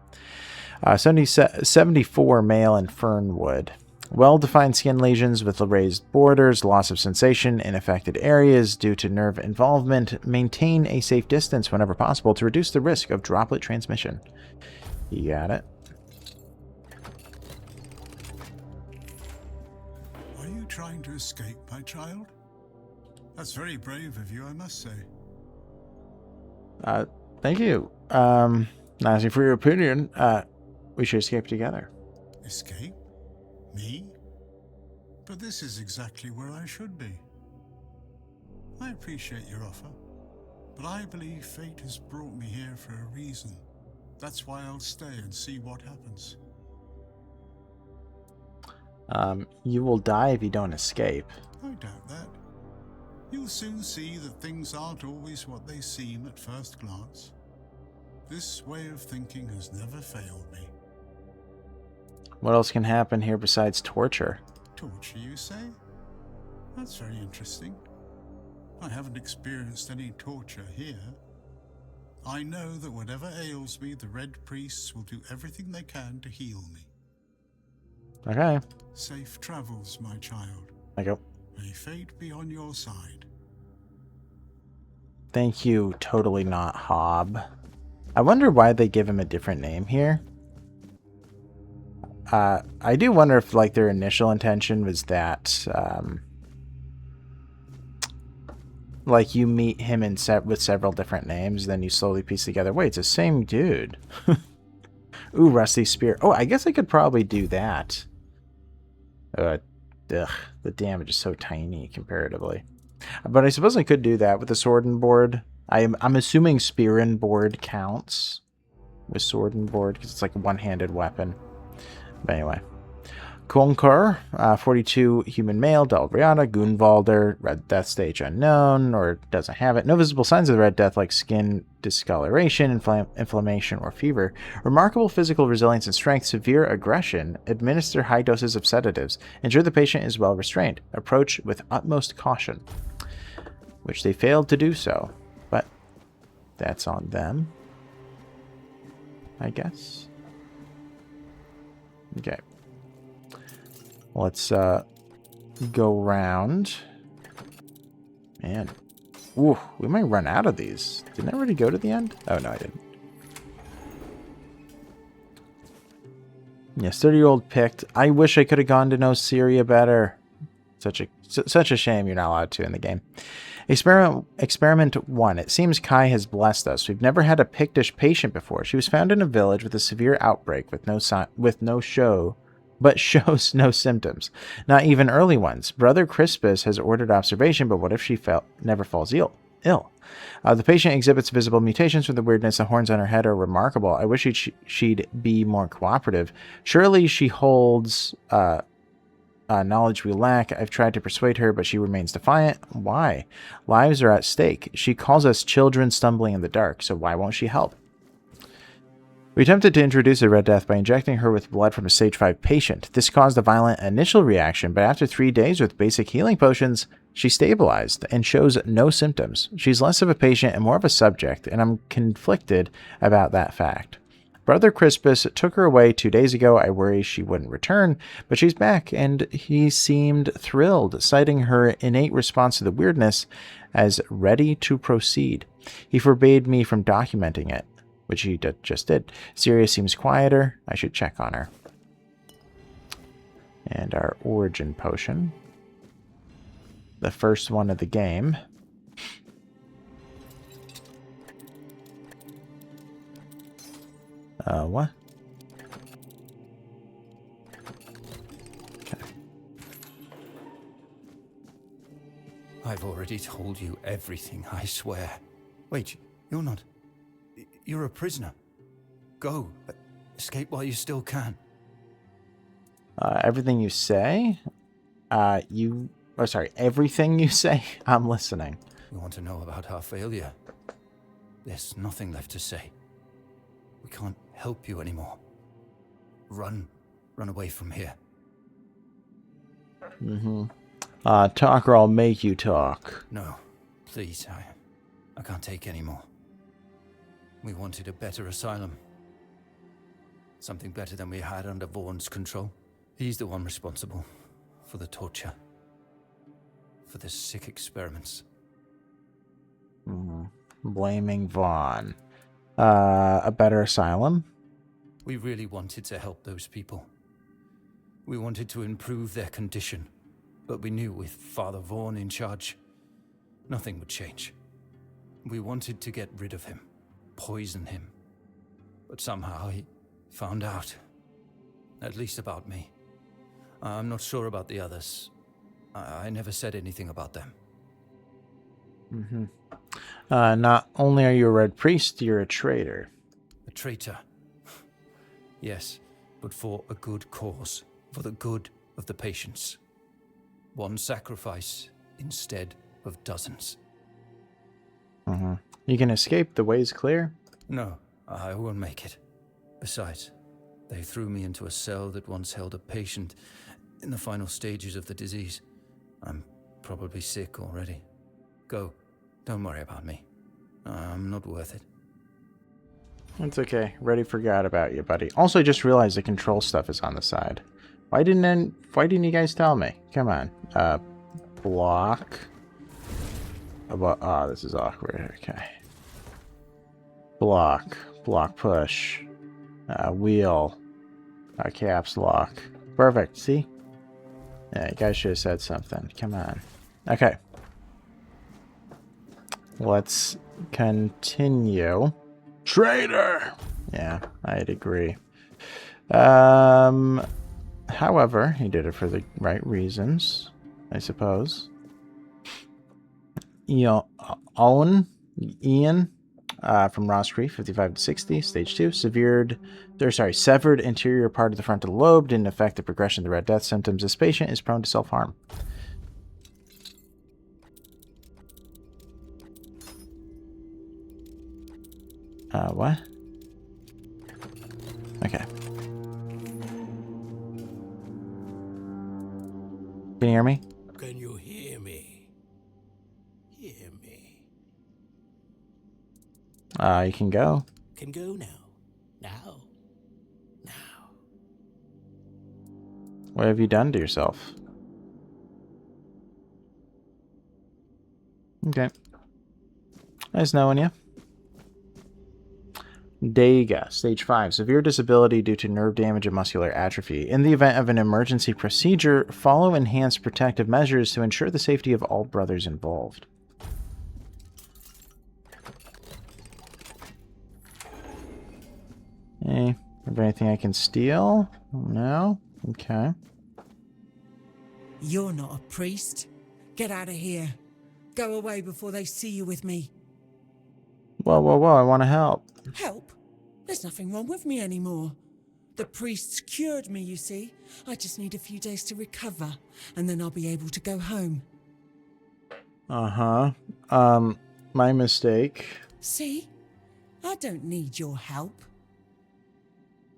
74 male in Fernwood. Well-defined skin lesions with raised borders, loss of sensation in affected areas due to nerve involvement. Maintain a safe distance whenever possible to reduce the risk of droplet transmission. You got it. Are you trying to escape, my child? That's very brave of you, I must say. Thank you. Not asking for your opinion. We should escape together. Escape? Me? But this is exactly where I should be. I appreciate your offer, but I believe fate has brought me here for a reason. That's why I'll stay and see what happens. You will die if you don't escape. I doubt that. You'll soon see that things aren't always what they seem at first glance. This way of thinking has never failed me. What else can happen here besides torture? Torture, you say? That's very interesting. I haven't experienced any torture here. I know that whatever ails me, the Red Priests will do everything they can to heal me. Okay. Safe travels, my child. I go. May fate be on your side. Thank you, totally not Hob. I wonder why they give him a different name here. I do wonder if, like, their initial intention was that, like, you meet him with several different names, then you slowly piece together, wait, it's the same dude. Ooh, Rusty Spear. Oh, I guess I could probably do that. Ugh, the damage is so tiny comparatively. But I suppose I could do that with the sword and board. I'm assuming spear and board counts with sword and board because it's like a one-handed weapon. But anyway, Konkar, 42 human male, Dalbriata, Gunvalder, Red Death stage unknown, or doesn't have it. No visible signs of the Red Death like skin discoloration, inflammation, or fever. Remarkable physical resilience and strength, severe aggression. Administer high doses of sedatives. Ensure the patient is well restrained. Approach with utmost caution. Which they failed to do so. But that's on them, I guess. Okay. Let's go around. Man. Ooh, we might run out of these. Didn't I already go to the end? Oh, no, I didn't. Yes, 30-year-old picked. I wish I could have gone to know Syria better. Such a shame you're not allowed to in the game. Experiment 1. It seems Kai has blessed us. We've never had a Pictish patient before. She was found in a village with a severe outbreak but shows no symptoms. Not even early ones. Brother Crispus has ordered observation, but what if she never falls ill? The patient exhibits visible mutations from the weirdness. The horns on her head are remarkable. I wish she'd be more cooperative. Surely she holds knowledge we lack. I've tried to persuade her, but she remains defiant. Why? Lives are at stake. She calls us children stumbling in the dark, so why won't she help? We attempted to introduce a Red Death by injecting her with blood from a stage 5 patient. This caused a violent initial reaction, but after 3 days with basic healing potions, she stabilized and shows no symptoms. She's less of a patient and more of a subject, and I'm conflicted about that fact. Brother Crispus took her away 2 days ago. I worry she wouldn't return, but she's back, and he seemed thrilled, citing her innate response to the weirdness as ready to proceed. He forbade me from documenting it, which he just did. Syria seems quieter. I should check on her. And our origin potion. The first one of the game. What? Okay. I've already told you everything, I swear. Wait, you're not... You're a prisoner. Go. Escape while you still can. Everything you say? Everything you say? I'm listening. You want to know about our failure? There's nothing left to say. We can't help you anymore. Run. Run away from here. Talk or I'll make you talk. No. Please, I can't take any more. We wanted a better asylum. Something better than we had under Vaughn's control. He's the one responsible for the torture. For the sick experiments. Blaming Vaughn. A better asylum? We really wanted to help those people. We wanted to improve their condition. But we knew with Father Vaughn in charge, nothing would change. We wanted to get rid of him. Poison him. But somehow he found out. At least about me. I'm not sure about the others. I never said anything about them. Not only are you a Red Priest, you're a traitor. A traitor? Yes, but for a good cause. For the good of the patients. One sacrifice instead of dozens. You can escape, the way's clear. No, I won't make it. Besides, they threw me into a cell that once held a patient in the final stages of the disease. I'm probably sick already. Go. Don't worry about me. I'm not worth it. It's okay. Reddy forgot about you, buddy. Also, I just realized the control stuff is on the side. Why didn't you guys tell me? Come on. Block. Oh, this is awkward. Okay. Block. Block push. Wheel. Caps lock. Perfect. See? Yeah, you guys should have said something. Come on. Okay. Let's continue. Traitor! Yeah, I'd agree. However, he did it for the right reasons, I suppose. You know, Ian, From Ross Creek, 55 to 60, stage 2. Severed interior part of the frontal lobe didn't affect the progression of the Red Death symptoms. This patient is prone to self-harm. What? Okay. Can you hear me? Can you hear me? Hear me. You can go. Can go now. Now. Now. What have you done to yourself? Okay. Nice knowing you. Dega, stage 5. Severe disability due to nerve damage and muscular atrophy. In the event of an emergency procedure, follow enhanced protective measures to ensure the safety of all brothers involved. Hey, have anything I can steal? No? Okay. You're not a priest. Get out of here. Go away before they see you with me. Whoa, whoa, whoa, I want to help. Help? There's nothing wrong with me anymore. The priests cured me, you see. I just need a few days to recover, and then I'll be able to go home. Uh-huh. My mistake. See? I don't need your help.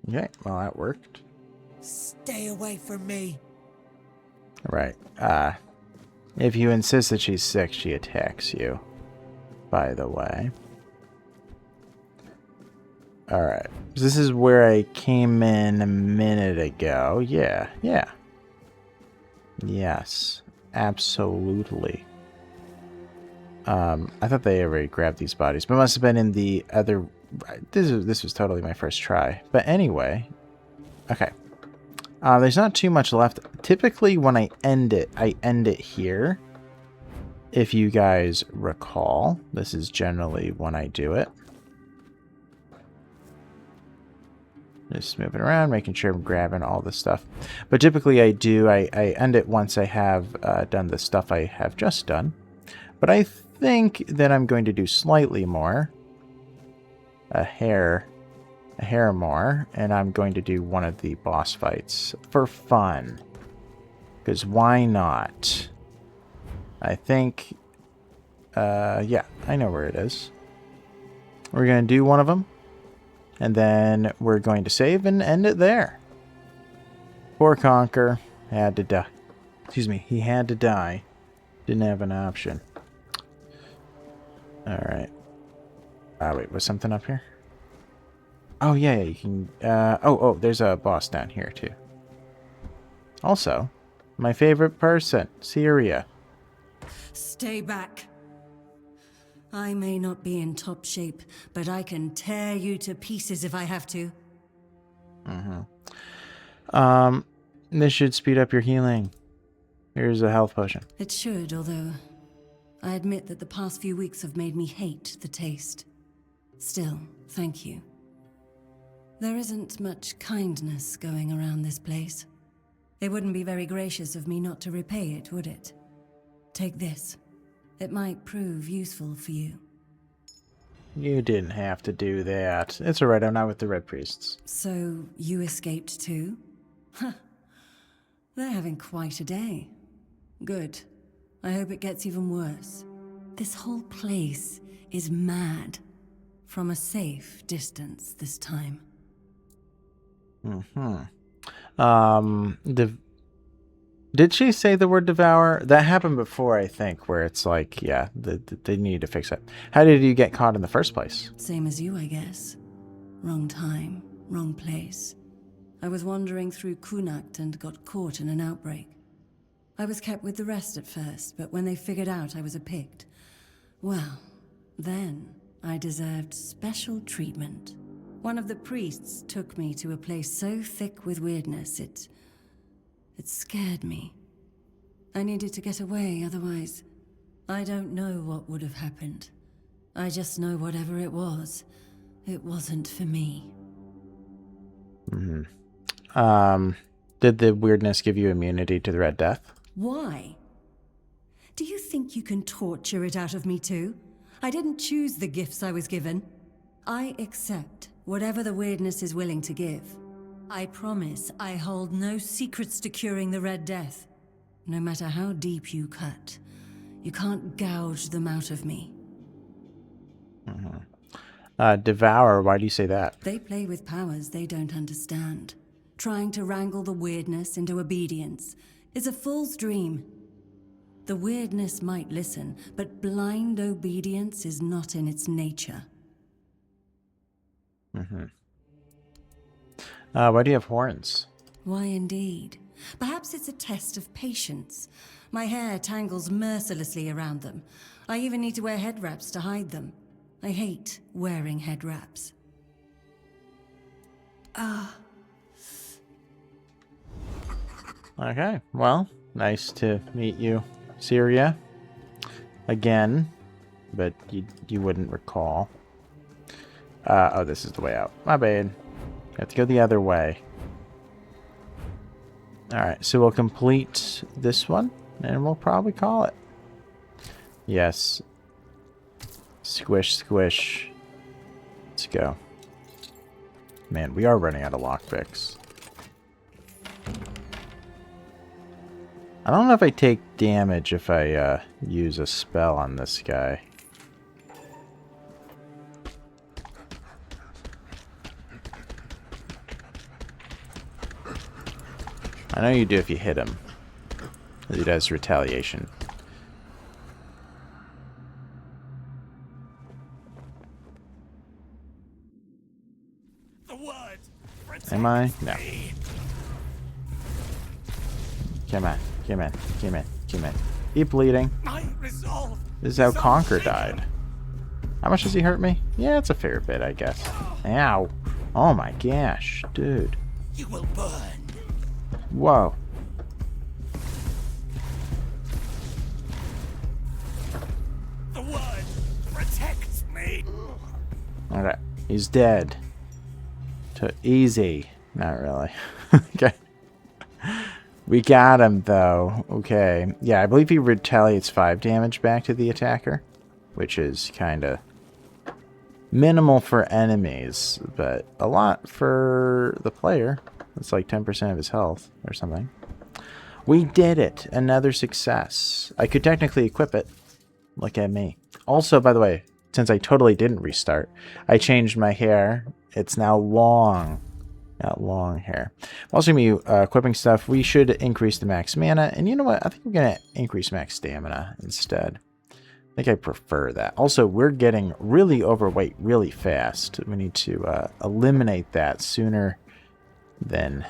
Okay, well, that worked. Stay away from me. Right. If you insist that she's sick, she attacks you. By the way. Alright. This is where I came in a minute ago. Yeah, yeah. Yes. Absolutely. I thought they already grabbed these bodies, but it must have been in the other... This was totally my first try. But anyway. Okay. There's not too much left. Typically, when I end it here. If you guys recall. This is generally when I do it. Just moving around, making sure I'm grabbing all the stuff. But typically I end it once I have done the stuff I have just done. But I think that I'm going to do slightly more. A hair more. And I'm going to do one of the boss fights for fun. Because why not? I think, yeah, I know where it is. We're going to do one of them. And then we're going to save and end it there. Poor Conquer had to die. Excuse me, he had to die. Didn't have an option. Alright. Wait, was something up here? Oh, yeah, you can... oh, there's a boss down here, too. Also, my favorite person, Syria. Stay back. I may not be in top shape, but I can tear you to pieces if I have to. This should speed up your healing. Here's a health potion. It should, although I admit that the past few weeks have made me hate the taste. Still, thank you. There isn't much kindness going around this place. It wouldn't be very gracious of me not to repay it, would it? Take this. It might prove useful for you. You didn't have to do that. It's alright, I'm not with the Red Priests. So, you escaped too? Huh. They're having quite a day. Good. I hope it gets even worse. This whole place is mad. From a safe distance this time. Did she say the word devour? That happened before, I think, where it's like, yeah, they need to fix it. How did you get caught in the first place? Same as you, I guess. Wrong time, wrong place. I was wandering through Kunakt and got caught in an outbreak. I was kept with the rest at first, but when they figured out I was a Pict, well, then I deserved special treatment. One of the priests took me to a place so thick with weirdness, it scared me. I needed to get away, otherwise, I don't know what would have happened. I just know whatever it wasn't for me. Did the weirdness give you immunity to the Red Death? Why? Do you think you can torture it out of me too? I didn't choose the gifts I was given. I accept whatever the weirdness is willing to give. I promise I hold no secrets to curing the Red Death. No matter how deep you cut, you can't gouge them out of me. Devour, why do you say that? They play with powers they don't understand. Trying to wrangle the weirdness into obedience is a fool's dream. The weirdness might listen, but blind obedience is not in its nature. Why do you have horns? Why indeed? Perhaps it's a test of patience. My hair tangles mercilessly around them. I even need to wear head wraps to hide them. I hate wearing head wraps. Okay, well, nice to meet you, Syria. Again, but you wouldn't recall. Oh, this is the way out. My bad. Have to go the other way. Alright, so we'll complete this one, and we'll probably call it. Yes. Squish, squish. Let's go. Man, we are running out of lockpicks. I don't know if I take damage if I use a spell on this guy. I know you do if you hit him. He does retaliation. Am I? No. Come on. Come on. Come on. Come on. Keep bleeding. This is how Conquer died. How much does he hurt me? Yeah, it's a fair bit, I guess. Ow. Oh my gosh, dude. You will burn. Whoa. The word protects me. Okay. He's dead. Easy. Not really. Okay. We got him, though. Okay. Yeah, I believe he retaliates 5 damage back to the attacker, which is kind of minimal for enemies, but a lot for the player. It's like 10% of his health or something. We did it. Another success. I could technically equip it. Look at me. Also, by the way, since I totally didn't restart, I changed my hair. It's now long. Not long hair. I'm also going to be equipping stuff. We should increase the max mana. And you know what? I think we're going to increase max stamina instead. I think I prefer that. Also, we're getting really overweight really fast. We need to eliminate that sooner than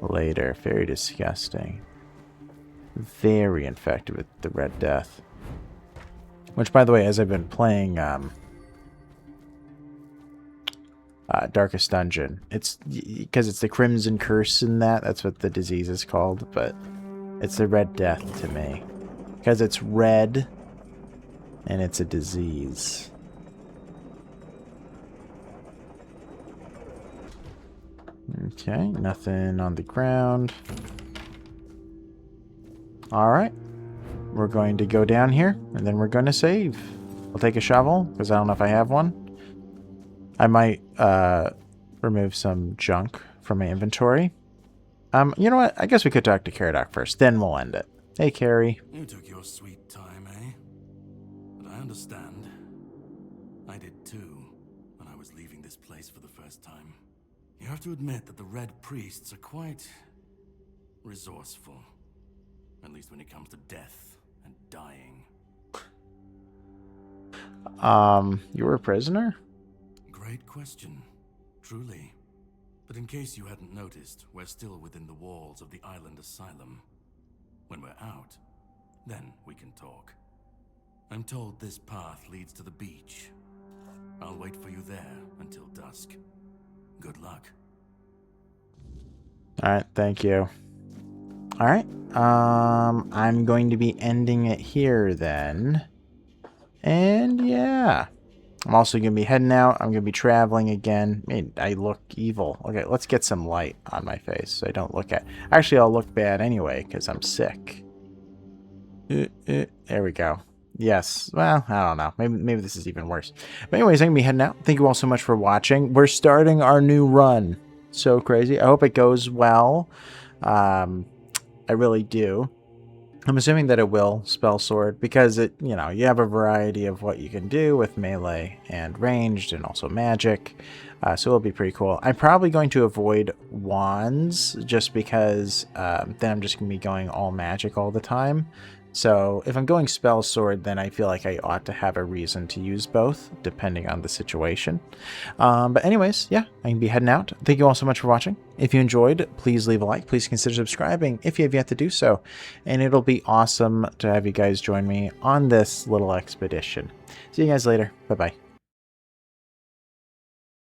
later. Very disgusting. Very infected with the Red Death. Which, by the way, as I've been playing Darkest Dungeon, it's because it's the Crimson Curse in that. That's what the disease is called, but it's the Red Death to me. Because it's red and it's a disease. Okay, nothing on the ground. Alright. We're going to go down here, and then we're going to save. I'll take a shovel, because I don't know if I have one. I might remove some junk from my inventory. You know what? I guess we could talk to Caradoc first, then we'll end it. Hey, Carrie. You took your sweet time, eh? But I understand. I did too, when I was leaving this place for the first time. You have to admit that the Red Priests are quite resourceful. At least when it comes to death and dying. You were a prisoner? Great question. Truly. But in case you hadn't noticed, we're still within the walls of the island asylum. When we're out, then we can talk. I'm told this path leads to the beach. I'll wait for you there until dusk. Good luck. Alright, thank you. Alright, I'm going to be ending it here then. And yeah. I'm also going to be heading out. I'm going to be traveling again. I mean, I look evil. Okay, let's get some light on my face so I don't look at... Actually, I'll look bad anyway because I'm sick. There we go. Yes. Well, I don't know. Maybe this is even worse. But anyways, I'm going to be heading out. Thank you all so much for watching. We're starting our new run. So crazy. I hope it goes well. I really do. I'm assuming that it will, Spellsword, because it, you know, you have a variety of what you can do with melee and ranged and also magic. So it'll be pretty cool. I'm probably going to avoid wands just because then I'm just going to be going all magic all the time. So if I'm going Spellsword, then I feel like I ought to have a reason to use both, depending on the situation. But anyways, yeah, I can be heading out. Thank you all so much for watching. If you enjoyed, please leave a like. Please consider subscribing if you have yet to do so. And it'll be awesome to have you guys join me on this little expedition. See you guys later. Bye-bye.